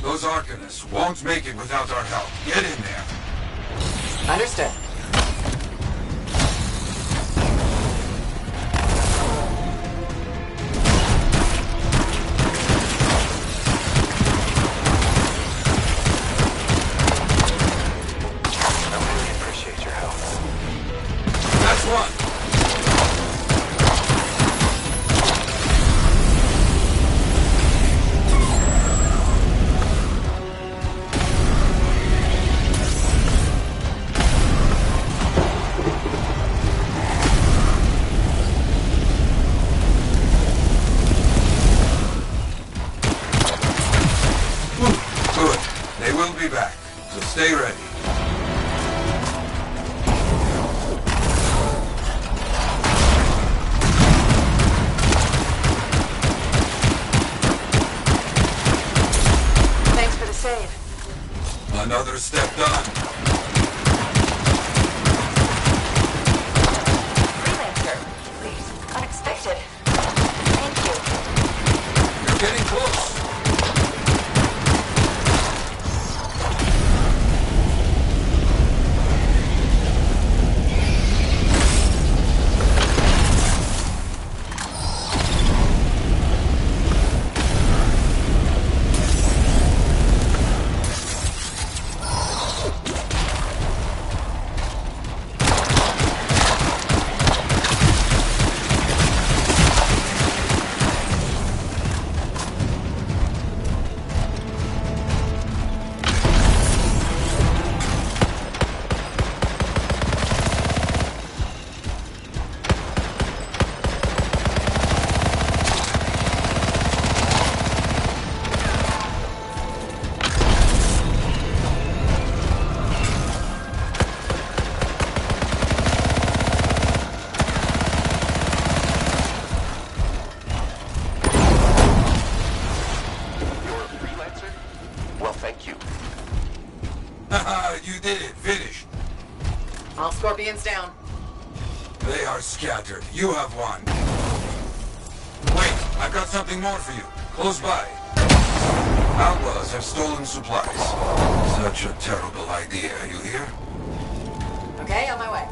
Those Arcanists won't make it without our help. Get in there. Understood. I really appreciate your help. That's one. Good. They will be back, so stay ready. Thanks for the save. Another step done. Freelancer. Please. Unexpected. Thank you. You're getting close. You did it. Finished. All Scorpions down. They are scattered. You have one. Wait, I've got something more for you. Close by. Outlaws have stolen supplies. Such a terrible idea, you hear? Okay, on my way.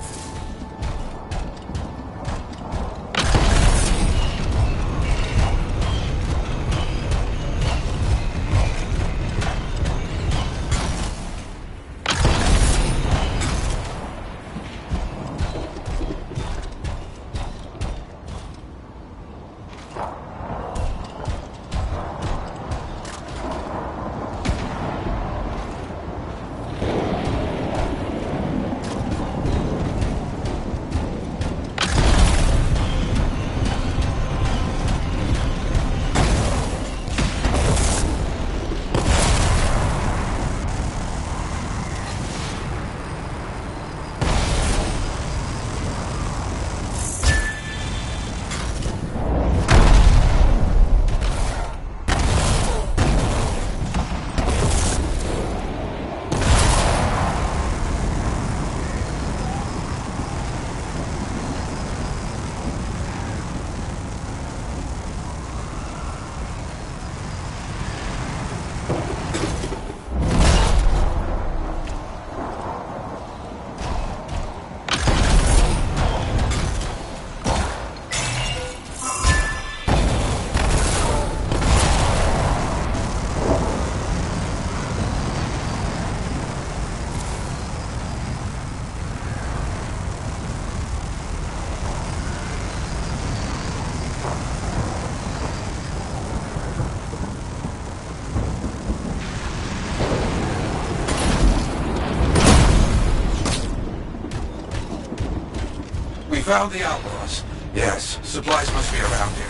found the outlaws. Yes, supplies must be around here.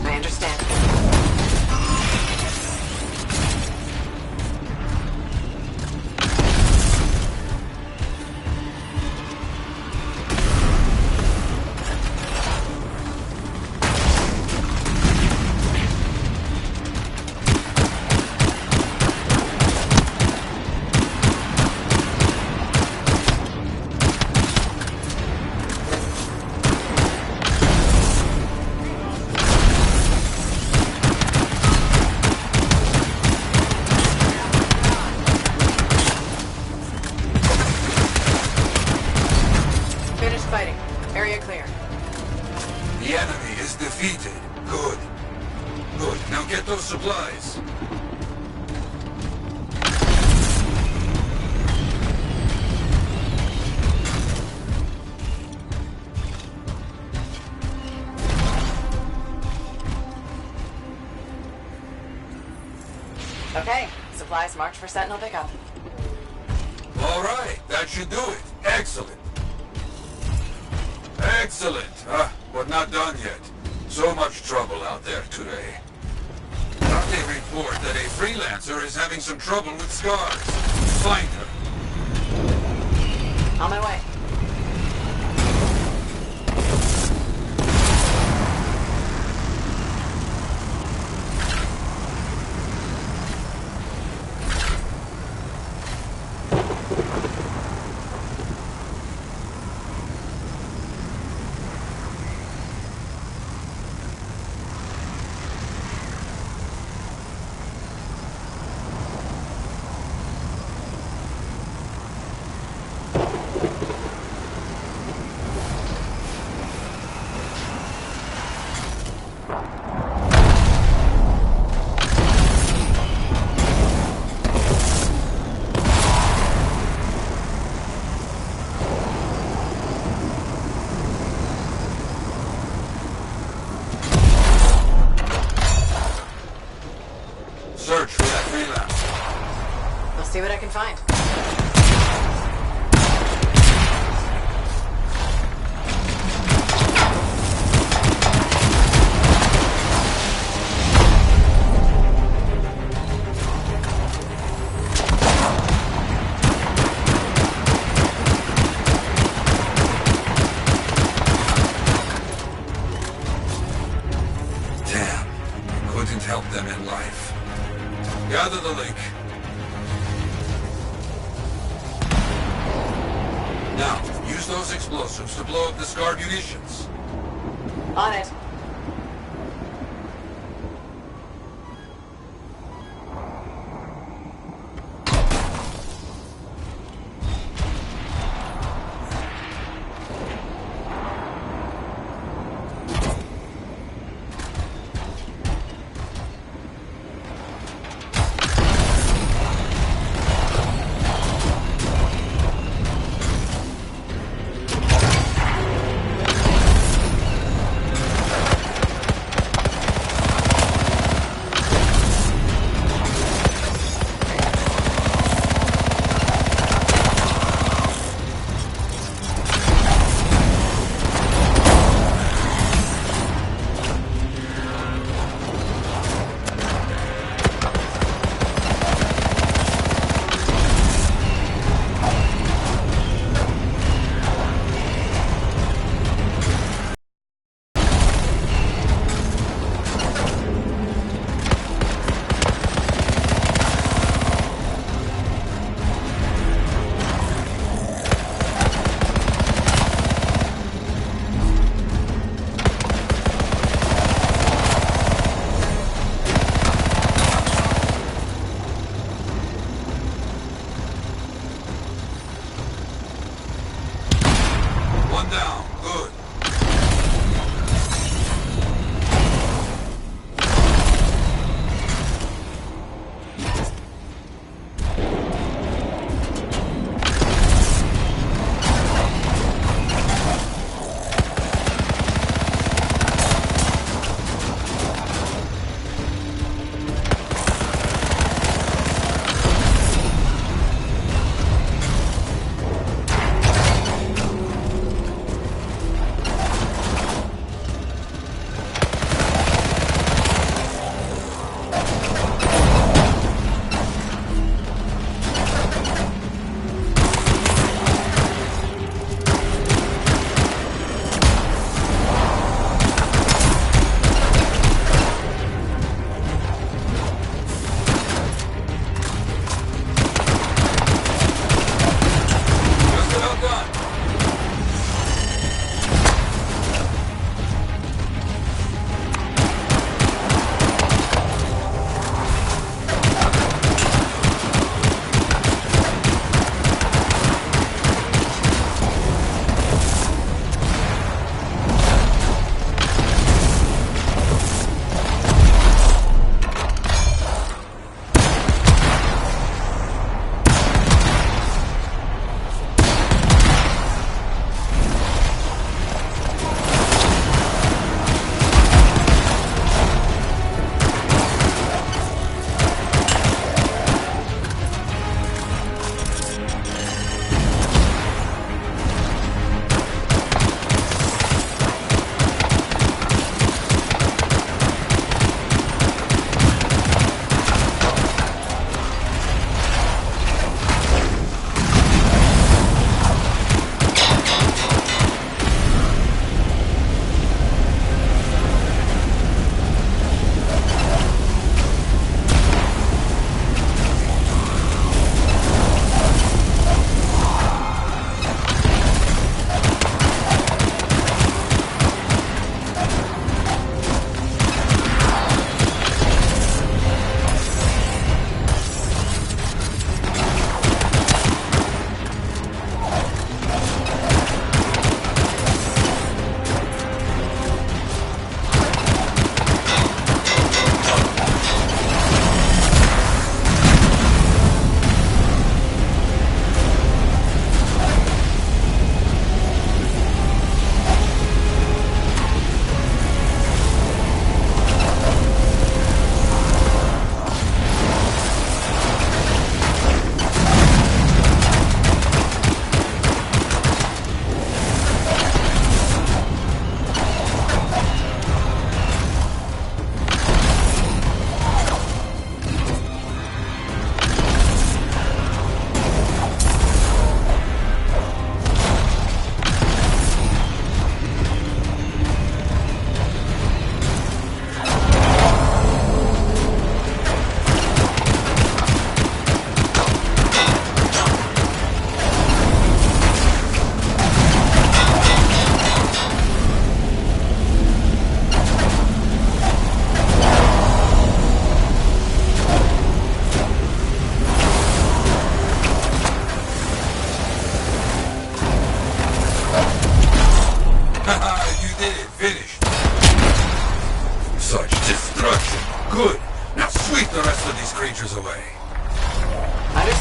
I understand. Supplies. Okay, supplies marked for Sentinel pickup. All right, that should do it. Excellent. Excellent. But not done yet. So much trouble out there today. They report that a freelancer is having some trouble with Scars. Find her. On my way. Search for that freelance. I'll see what I can find. Damn. Couldn't help them in life. Gather the link. Now, use those explosives to blow up the Scar munitions. On it.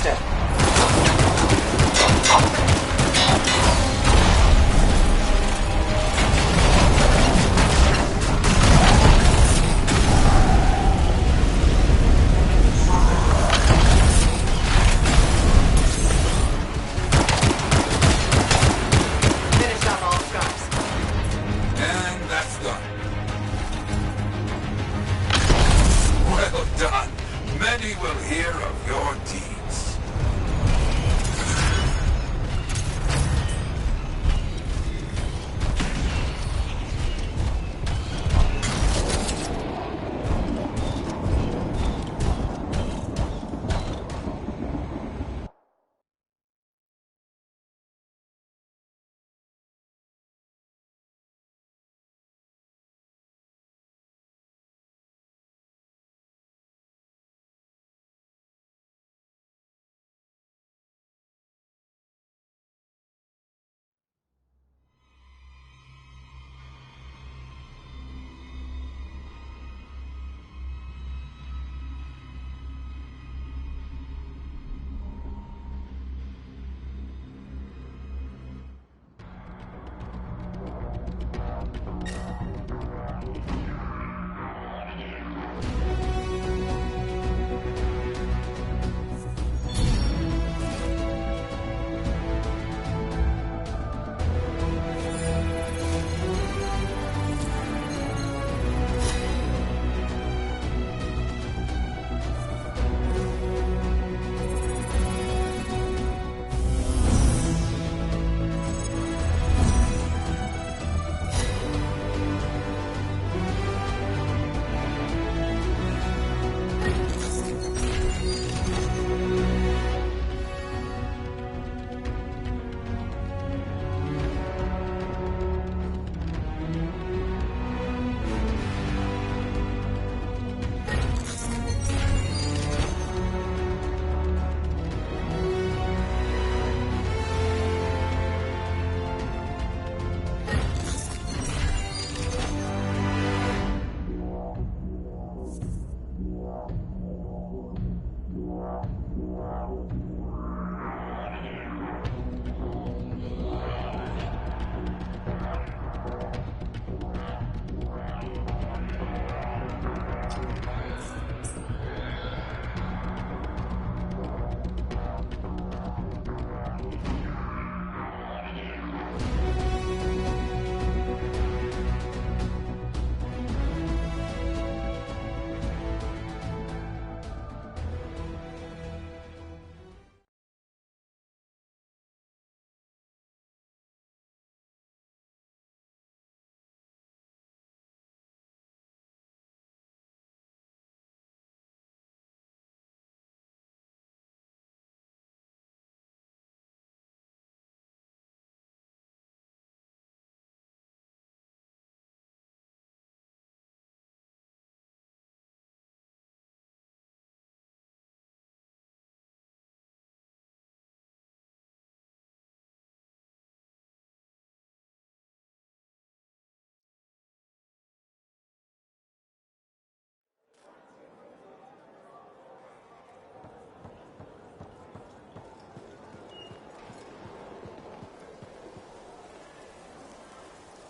Understood. Finished off all scars. And that's done. Well done. Many will hear of your deeds.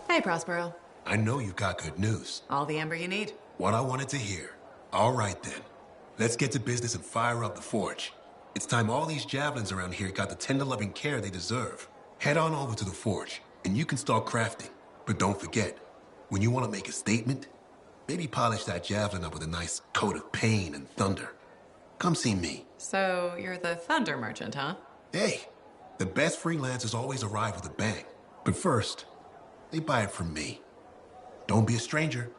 Hey, Prospero. I know you've got good news. All the amber you need. What I wanted to hear. All right, then. Let's get to business and fire up the forge. It's time all these javelins around here got the tender loving care they deserve. Head on over to the forge, and you can start crafting. But don't forget, when you want to make a statement, maybe polish that javelin up with a nice coat of pain and thunder. Come see me. So, you're the thunder merchant, huh? Hey, the best freelancers always arrive with a bang. But first, they buy it from me. Don't be a stranger.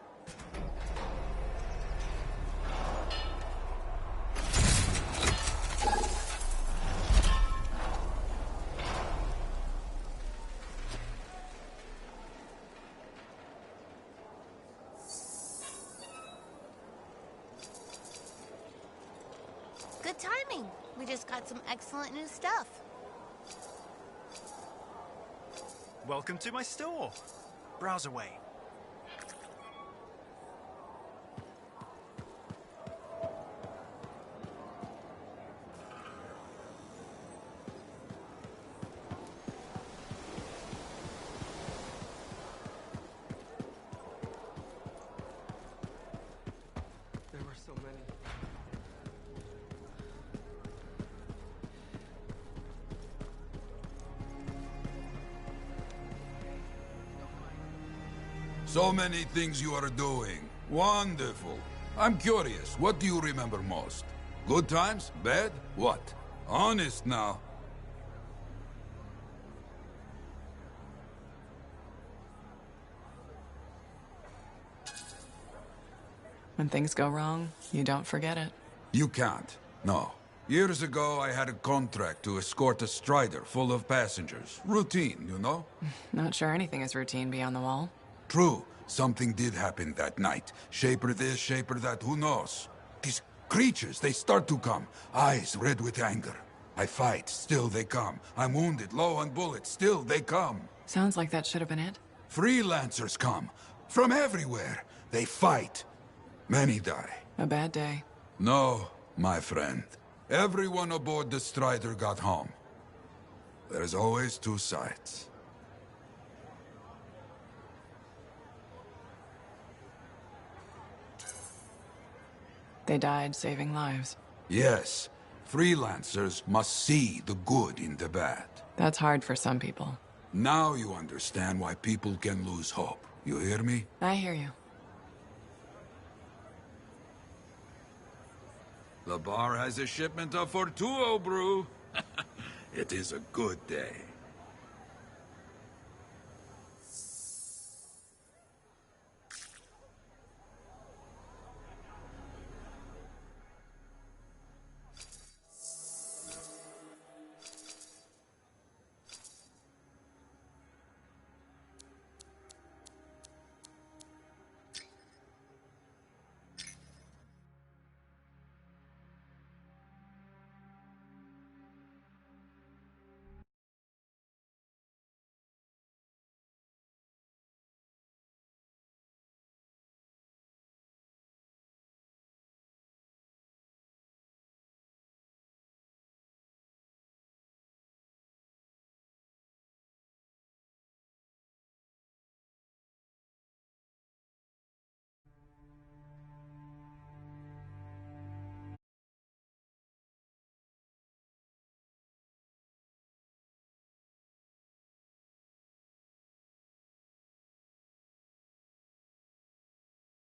Good timing. We just got some excellent new stuff. Welcome to my store. Browse away. So many things you are doing. Wonderful. I'm curious, what do you remember most? Good times? Bad? What? Honest now. When things go wrong, you don't forget it. You can't. No. Years ago, I had a contract to escort a Strider full of passengers. Routine, you know? Not sure anything is routine beyond the wall. True. Something did happen that night. Shaper this, shaper that, who knows? These creatures, they start to come. Eyes red with anger. I fight, still they come. I'm wounded, low on bullets, still they come. Sounds like that should have been it. Freelancers come. From everywhere. They fight. Many die. A bad day. No, my friend. Everyone aboard the Strider got home. There's always two sides. They died saving lives. Yes. Freelancers must see the good in the bad. That's hard for some people. Now you understand why people can lose hope. You hear me? I hear you. The bar has a shipment of Fortuo brew. It is a good day.